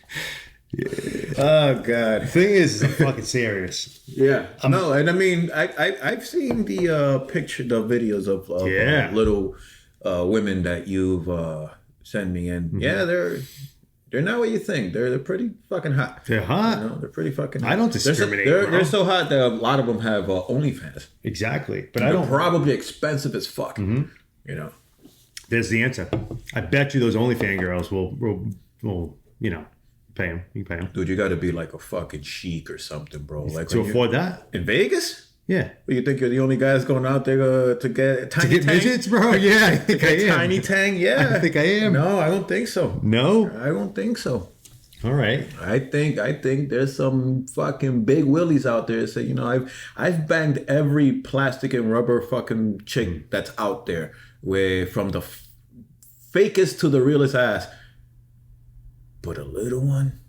Speaker 2: oh God.
Speaker 1: the thing is I'm fucking serious.
Speaker 2: Yeah. No, and I mean, I've seen the the videos of
Speaker 1: Yeah.
Speaker 2: little women that you've sent me, and yeah, they're not what you think. They're pretty fucking hot.
Speaker 1: They're hot.
Speaker 2: You know, they're pretty fucking hot.
Speaker 1: I don't discriminate,
Speaker 2: They're
Speaker 1: bro.
Speaker 2: so hot that a lot of them have OnlyFans.
Speaker 1: Exactly. But I
Speaker 2: They're
Speaker 1: don't.
Speaker 2: probably expensive as fuck. You know.
Speaker 1: There's the answer. I bet you those OnlyFans girls will you know, pay them. You can pay them.
Speaker 2: Dude, you got to be like a fucking sheik or something, bro. Like
Speaker 1: To
Speaker 2: when you-
Speaker 1: afford that?
Speaker 2: in Vegas.
Speaker 1: Yeah.
Speaker 2: You think you're the only guys going out there to get tiny
Speaker 1: Get midgets, bro? Yeah, I think I am.
Speaker 2: Tiny tang, yeah.
Speaker 1: I think I am.
Speaker 2: No, I don't think so.
Speaker 1: No?
Speaker 2: I don't think so.
Speaker 1: All right.
Speaker 2: I think there's some fucking big willies out there that say, you know, I've banged every plastic and rubber fucking chick that's out there, where from the fakest to the realest ass. But a little one,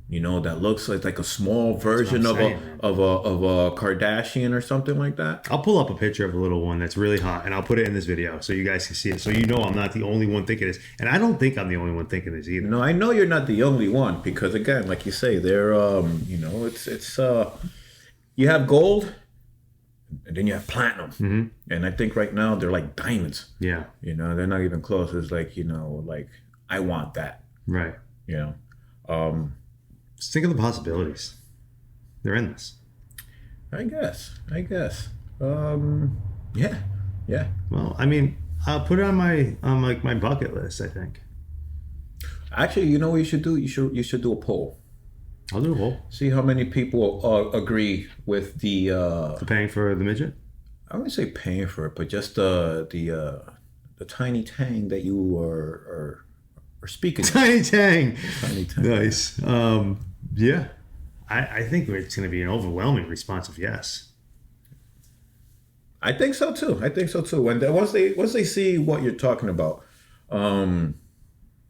Speaker 2: you know, that looks like a small version
Speaker 1: I'm
Speaker 2: of
Speaker 1: saying,
Speaker 2: a Kardashian or something like that.
Speaker 1: I'll pull up a picture of a little one that's really hot and I'll put it in this video so you guys can see it. So you know I'm not the only one thinking this. And I don't think I'm the only one thinking this either.
Speaker 2: No, I know you're not the only one because again, like you say, they're you know, it's you have gold and then you have platinum. And I think right now they're like diamonds.
Speaker 1: Yeah.
Speaker 2: You know, they're not even close. It's like, you know, like I want that.
Speaker 1: Right.
Speaker 2: You know.
Speaker 1: Just think of the possibilities. They're endless.
Speaker 2: I guess. Yeah.
Speaker 1: Well, I mean, I'll put it on my bucket list, I think.
Speaker 2: Actually, you know what you should do? You should do a poll.
Speaker 1: I'll do a poll.
Speaker 2: See how many people agree with the
Speaker 1: For paying for the midget?
Speaker 2: I wouldn't say paying for it, but just the tiny tang that you are speaking of.
Speaker 1: Tiny Tang.
Speaker 2: Tiny tang.
Speaker 1: Nice. Yeah. I think it's going to be an overwhelming response of yes.
Speaker 2: I think so too. When once they see what you're talking about, it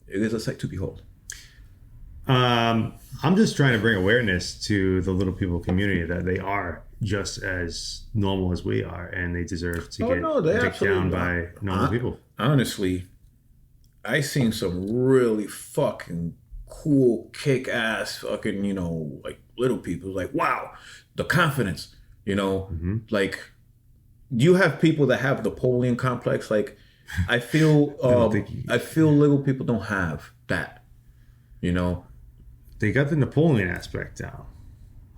Speaker 2: is a sight to behold.
Speaker 1: I'm just trying to bring awareness to the little people community that they are just as normal as we are, and they deserve to get
Speaker 2: they
Speaker 1: dicked
Speaker 2: absolutely
Speaker 1: down
Speaker 2: are.
Speaker 1: by normal people.
Speaker 2: Honestly, I seen some really fucking cool, kick-ass fucking, you know, like little people. Like, wow, the confidence, you know, like you have people that have Napoleon complex. Like, I feel, I feel little people don't have that, you know.
Speaker 1: They got the Napoleon aspect down.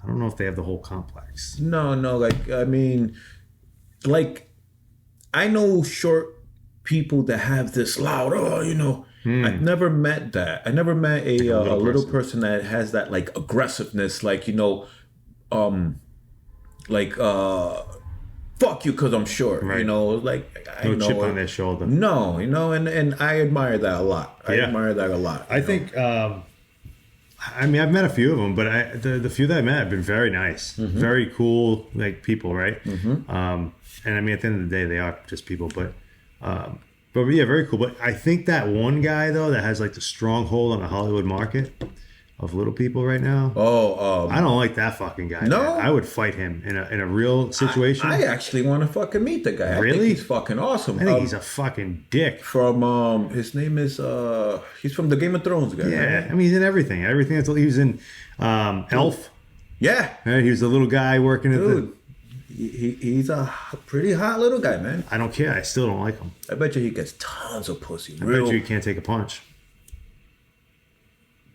Speaker 1: I don't know if they have the whole complex.
Speaker 2: No, like, I mean, like, I know short people that have this loud, you know, I've never met that. I never met a little person that has that, like, aggressiveness, like, you know, like, fuck you because I'm short,
Speaker 1: Right.
Speaker 2: you know, like, I
Speaker 1: No
Speaker 2: know
Speaker 1: chip on their shoulder.
Speaker 2: No, you know, and I admire that a lot. I admire that a lot.
Speaker 1: I think, I mean, I've met a few of them, but the few that I met have been very nice, very cool, like people, right? And I mean, at the end of the day, they are just people, but yeah, very cool. But I think that one guy though that has like the stronghold on the Hollywood market of little people right now. I don't like that fucking guy.
Speaker 2: No?
Speaker 1: Man. I would fight him in a real situation.
Speaker 2: I actually want to fucking meet the guy.
Speaker 1: Really?
Speaker 2: I think he's fucking awesome.
Speaker 1: I think he's a fucking dick.
Speaker 2: From his name is he's from the Game of Thrones guy.
Speaker 1: Yeah,
Speaker 2: Right?
Speaker 1: I mean he's in everything. Everything that's he was in Elf.
Speaker 2: Yeah.
Speaker 1: Right? He was the little guy working at
Speaker 2: Dude. He's a pretty hot little guy, man.
Speaker 1: I don't care. I still don't like him.
Speaker 2: I bet you he gets tons of pussy.
Speaker 1: I bet you can't take a punch.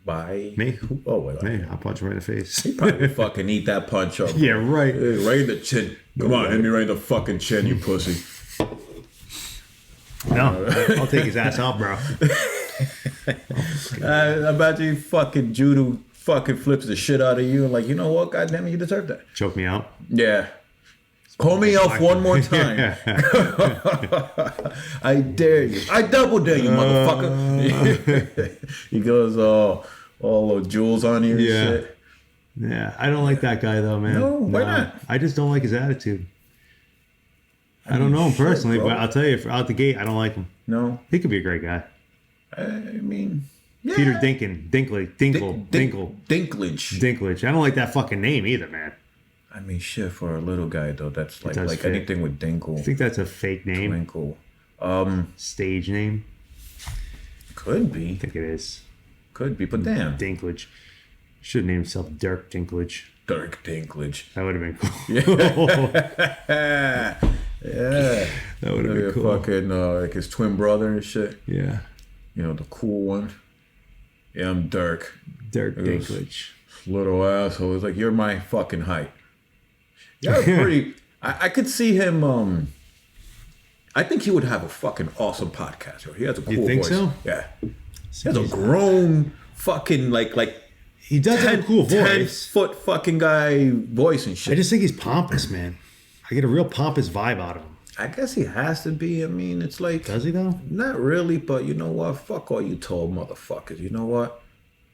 Speaker 2: By
Speaker 1: me?
Speaker 2: Oh, wait.
Speaker 1: Me? I'll punch him right in the face.
Speaker 2: He probably fucking eat that punch up.
Speaker 1: Yeah, right.
Speaker 2: Right in the chin. Come on, hit me right in the fucking chin, you pussy.
Speaker 1: No, I'll take his ass out, bro.
Speaker 2: I bet you fucking judo fucking flips the shit out of you and like, you know what? God damn it, you deserve that.
Speaker 1: Choke me out.
Speaker 2: Yeah. Call me out one more time. I dare you. I double dare you, motherfucker. He goes all those jewels on you and shit.
Speaker 1: Yeah, I don't like that guy though, man.
Speaker 2: No, why not?
Speaker 1: I just don't like his attitude. I don't know him personally, but I'll tell you, out the gate, I don't like him.
Speaker 2: No.
Speaker 1: He could be a great guy.
Speaker 2: I mean... Yeah.
Speaker 1: Peter Dinklage. Dinklage. I don't like that fucking name either, man.
Speaker 2: I mean, shit, for a little guy, though, that's like anything with Dinkle.
Speaker 1: I think that's a fake name.
Speaker 2: Twinkle.
Speaker 1: Stage name.
Speaker 2: Could be.
Speaker 1: I think it is.
Speaker 2: Could be, but damn.
Speaker 1: Dinklage. Should name himself Dirk Dinklage.
Speaker 2: Dirk Dinklage.
Speaker 1: That would have been cool.
Speaker 2: Yeah.
Speaker 1: That would have been cool.
Speaker 2: Fucking, like his twin brother and shit.
Speaker 1: Yeah.
Speaker 2: You know, the cool one. Yeah, I'm Dirk.
Speaker 1: Dirk Dinklage.
Speaker 2: Little asshole. It's like, you're my fucking height. Yeah, pretty... I could see him... I think he would have a fucking awesome podcast. He has a cool voice.
Speaker 1: You think so?
Speaker 2: Yeah. He has a grown fucking, like...
Speaker 1: He does have a cool voice.
Speaker 2: 10-foot fucking guy voice and shit.
Speaker 1: I just think he's pompous, man. I get a real pompous vibe out of him.
Speaker 2: I guess he has to be. I mean, it's like...
Speaker 1: Does he, though?
Speaker 2: Not really, but you know what? Fuck all you tall motherfuckers. You know what?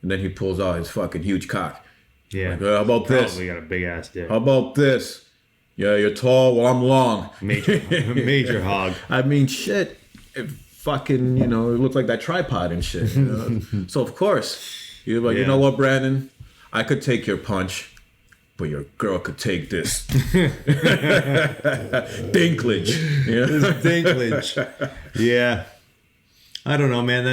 Speaker 2: And then he pulls out his fucking huge cock.
Speaker 1: Yeah.
Speaker 2: Like, how about this?
Speaker 1: Probably got a big-ass dick.
Speaker 2: How about this? Yeah, you're tall, well, I'm long.
Speaker 1: Major hog.
Speaker 2: I mean, shit. It fucking, it looks like that tripod and shit. So, of course, you're like, you know what, Brandon? I could take your punch. But your girl could take this. Dinklage. Yeah.
Speaker 1: This Dinklage. Yeah. I don't know, man.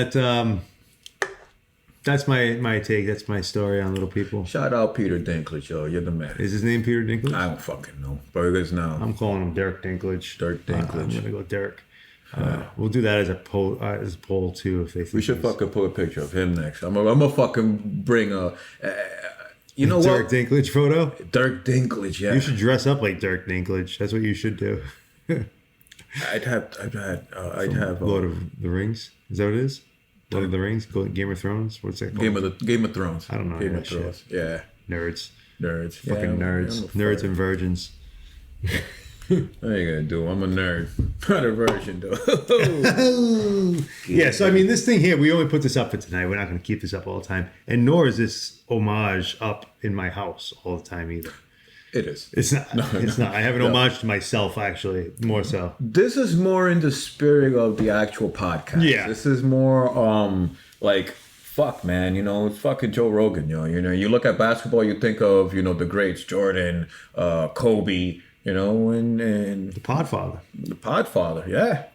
Speaker 1: That's my take. That's my story on Little People.
Speaker 2: Shout out Peter Dinklage, yo. You're the man.
Speaker 1: Is his name Peter Dinklage?
Speaker 2: I don't fucking know. Burgers now.
Speaker 1: I'm calling him Dirk Dinklage.
Speaker 2: Dirk Dinklage.
Speaker 1: I'm gonna go Dirk. We'll do that as a poll too if they think
Speaker 2: we should fucking put a picture of him next. I'm gonna fucking bring a you know
Speaker 1: Dirk
Speaker 2: what?
Speaker 1: Dinklage photo?
Speaker 2: Dirk Dinklage, yeah.
Speaker 1: You should dress up like Dirk Dinklage. That's what you should do.
Speaker 2: I'd have
Speaker 1: Lord of the Rings. Is that what it is? Lord of the Rings? Game of Thrones? What's that called?
Speaker 2: Game of Thrones.
Speaker 1: I don't know.
Speaker 2: Game of Thrones.
Speaker 1: Shit.
Speaker 2: Yeah.
Speaker 1: Nerds.
Speaker 2: Fucking
Speaker 1: nerds. Nerds and virgins.
Speaker 2: What are you gonna do? I'm a nerd. Not a virgin, though.
Speaker 1: Yeah, so I mean, this thing here, we only put this up for tonight. We're not going to keep this up all the time. And nor is this homage up in my house all the time either.
Speaker 2: It is.
Speaker 1: It's not. It's not. I have an homage to myself, actually, more so.
Speaker 2: This is more in the spirit of the actual podcast.
Speaker 1: Yeah.
Speaker 2: This is more like, fuck, man, it's fucking Joe Rogan, you look at basketball, you think of, the greats, Jordan, Kobe, and
Speaker 1: The Podfather.
Speaker 2: The Podfather, yeah.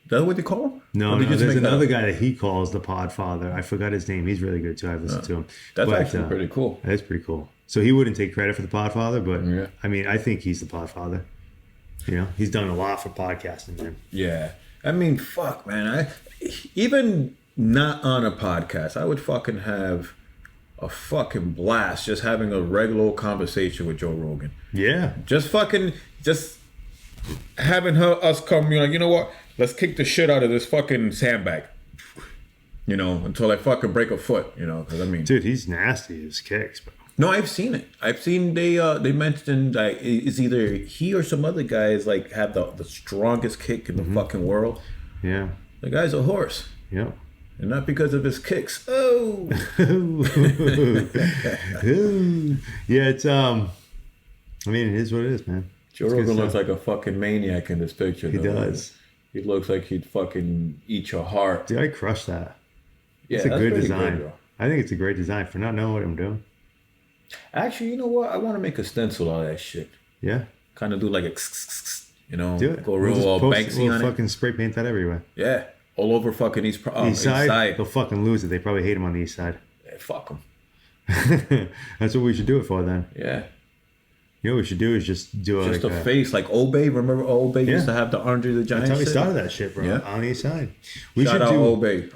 Speaker 2: Is that what they call him?
Speaker 1: No, there's another guy that he calls the Podfather. I forgot his name. He's really good too. I've listened to him.
Speaker 2: That's actually pretty cool.
Speaker 1: That's pretty cool. So he wouldn't take credit for the Podfather, but I mean, I think he's the Podfather. He's done a lot for podcasting, man.
Speaker 2: Yeah. I mean, fuck, man. Even not on a podcast, I would fucking have a fucking blast just having a regular old conversation with Joe Rogan.
Speaker 1: Yeah.
Speaker 2: Just having us come, you know what? Let's kick the shit out of this fucking sandbag. Until I fucking break a foot, because I mean...
Speaker 1: Dude, he's nasty, his kicks, bro.
Speaker 2: No, I've seen it. I've seen they mentioned like it's either he or some other guys like have the strongest kick in the fucking world.
Speaker 1: Yeah.
Speaker 2: The guy's a horse.
Speaker 1: Yeah.
Speaker 2: And not because of his kicks. Oh.
Speaker 1: Yeah, it's I mean, it is what it is, man.
Speaker 2: Joe Rogan looks like a fucking maniac in this picture.
Speaker 1: He does.
Speaker 2: He looks like he'd fucking eat your heart.
Speaker 1: Dude, I crush that.
Speaker 2: Yeah,
Speaker 1: it's a good design.
Speaker 2: Good,
Speaker 1: I think it's a great design for not knowing what I'm doing.
Speaker 2: Actually, you know what? I want to make a stencil out of that shit.
Speaker 1: Yeah.
Speaker 2: Kind of do like a,
Speaker 1: do it.
Speaker 2: Go real Banksy on it.
Speaker 1: Fucking spray paint that everywhere.
Speaker 2: Yeah. All over fucking east side.
Speaker 1: They'll fucking lose it. They probably hate him on the east side.
Speaker 2: Yeah, fuck them.
Speaker 1: That's what we should do it for then.
Speaker 2: Yeah.
Speaker 1: You know what we should do is just do
Speaker 2: Just a face like Obey. Remember Obey used to have the Andre the Giant?
Speaker 1: That's how we
Speaker 2: shit?
Speaker 1: started that shit, bro.
Speaker 2: Yeah.
Speaker 1: On the east side.
Speaker 2: Shout out Obey.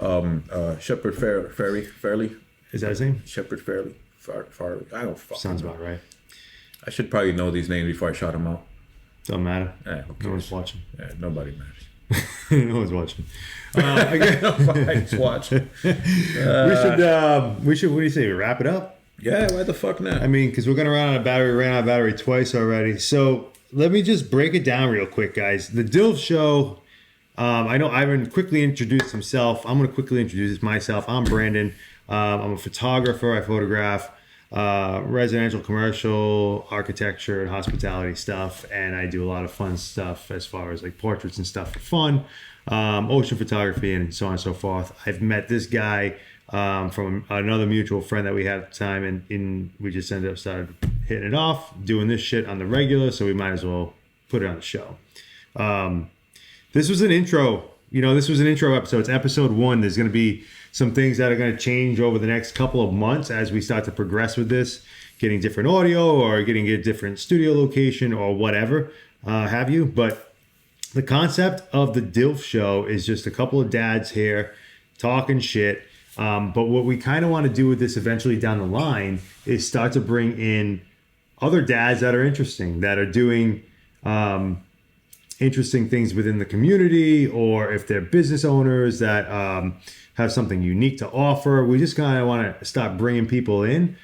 Speaker 2: Shepherd Fairley.
Speaker 1: Is that his name?
Speaker 2: Shepherd Fairley. Farley. I don't fucking
Speaker 1: Sounds
Speaker 2: know.
Speaker 1: about right.
Speaker 2: I should probably know these names before I shout them out.
Speaker 1: Don't matter.
Speaker 2: Who
Speaker 1: No one's
Speaker 2: cares?
Speaker 1: watching.
Speaker 2: Yeah, nobody matters.
Speaker 1: No one's watching. Again,
Speaker 2: Nobody's watching.
Speaker 1: we should. What do you say? Wrap it up.
Speaker 2: Yeah, why the fuck not?
Speaker 1: I mean, because we're gonna run out of battery. We ran out of battery twice already. So let me just break it down real quick, guys. The Dylf show. I know Ivan quickly introduced himself. I'm gonna quickly introduce myself. I'm Brandon. I'm a photographer. I photograph residential, commercial, architecture, and hospitality stuff, and I do a lot of fun stuff as far as like portraits and stuff for fun, ocean photography, and so on and so forth. I've met this guy from another mutual friend that we had at the time, and we just ended up started hitting it off, doing this shit on the regular, so we might as well put it on the show. This was an intro. This was an intro episode. It's episode 1. There's going to be some things that are going to change over the next couple of months as we start to progress with this, getting different audio or getting a different studio location or whatever have you. But the concept of the Dylf show is just a couple of dads here talking shit. But what we kind of want to do with this eventually down the line is start to bring in other dads that are interesting, that are doing interesting things within the community, or if they're business owners that have something unique to offer. We just kind of want to start bringing people in.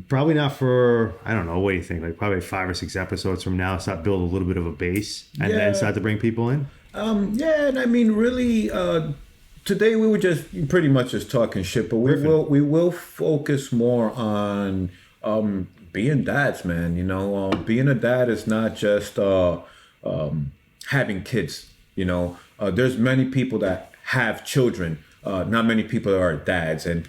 Speaker 1: Probably not for, I don't know, what do you think? Like probably 5 or 6 episodes from now, start build a little bit of a base and then start to bring people in.
Speaker 2: Yeah, and I mean, really, today we were just pretty much just talking shit, but we will focus more on being dads, man. Being a dad is not just having kids. There's many people that have children. Not many people are dads, and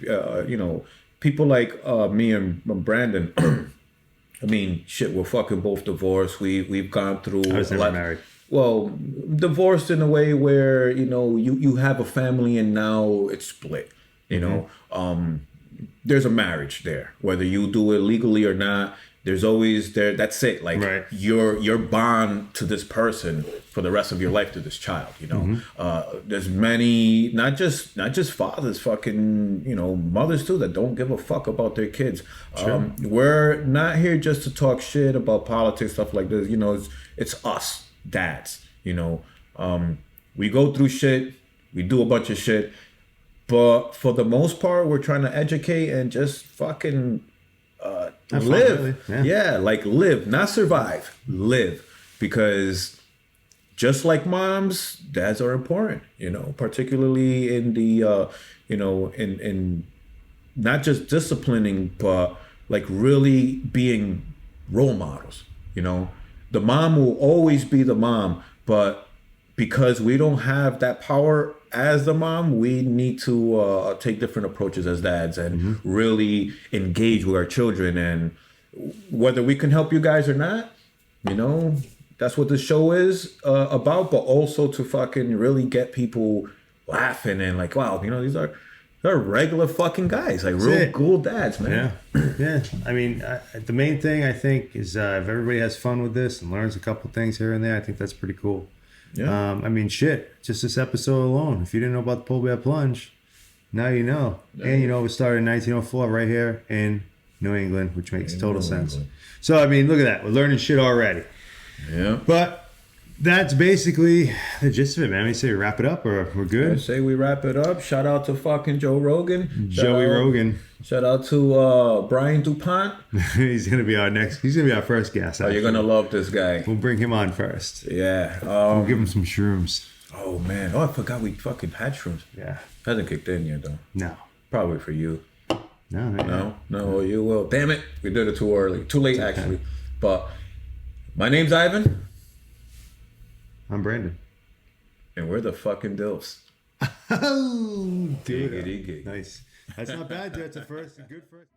Speaker 2: people like me and Brandon. I mean, shit, we're fucking both divorced. We've gone through.
Speaker 1: I was never married.
Speaker 2: Well, divorced in a way where you have a family and now it's split. There's a marriage there, whether you do it legally or not. There's always there. That's it. Like
Speaker 1: right.
Speaker 2: Your bond to this person for the rest of your life, to this child. There's many, not just fathers, fucking mothers too, that don't give a fuck about their kids.
Speaker 1: Sure.
Speaker 2: We're not here just to talk shit about politics, stuff like this. It's us dads. We go through shit. We do a bunch of shit, but for the most part, we're trying to educate and just fucking. Live. Yeah, like live, not survive, live. Because just like moms, dads are important, particularly in the, in not just disciplining, but like really being role models. The mom will always be the mom, but because we don't have that power as the mom, we need to take different approaches as dads and really engage with our children. And whether we can help you guys or not, that's what the show is about. But also to fucking really get people laughing and like, wow, they're regular fucking guys, like real cool dads, man.
Speaker 1: Yeah. I mean, the main thing I think is if everybody has fun with this and learns a couple things here and there, I think that's pretty cool. Yeah. I mean, shit, just this episode alone. If you didn't know about the pole bear plunge, now you know. And it started in 1904 right here in New England, which makes total sense. So, I mean, look at that. We're learning shit already.
Speaker 2: Yeah.
Speaker 1: But that's basically the gist of it, man. We say we wrap it up or we're good?
Speaker 2: I say we wrap it up. Shout out to fucking Joe Rogan.
Speaker 1: Joey Rogan.
Speaker 2: Shout out to Brian DuPont.
Speaker 1: He's gonna be our first guest.
Speaker 2: Oh, you're gonna love this guy.
Speaker 1: We'll bring him on first.
Speaker 2: Yeah.
Speaker 1: We'll give him some shrooms.
Speaker 2: Oh man. Oh, I forgot we fucking had shrooms.
Speaker 1: Yeah.
Speaker 2: Hasn't kicked in yet though.
Speaker 1: No.
Speaker 2: Probably for you.
Speaker 1: No,
Speaker 2: you will. Damn it. We did it too early. Too late actually. But my name's Ivan.
Speaker 1: I'm Brandon.
Speaker 2: And we're the fucking Dylfs.
Speaker 1: Oh,
Speaker 2: Diggity.
Speaker 1: nice. That's not bad, dude. That's a good first.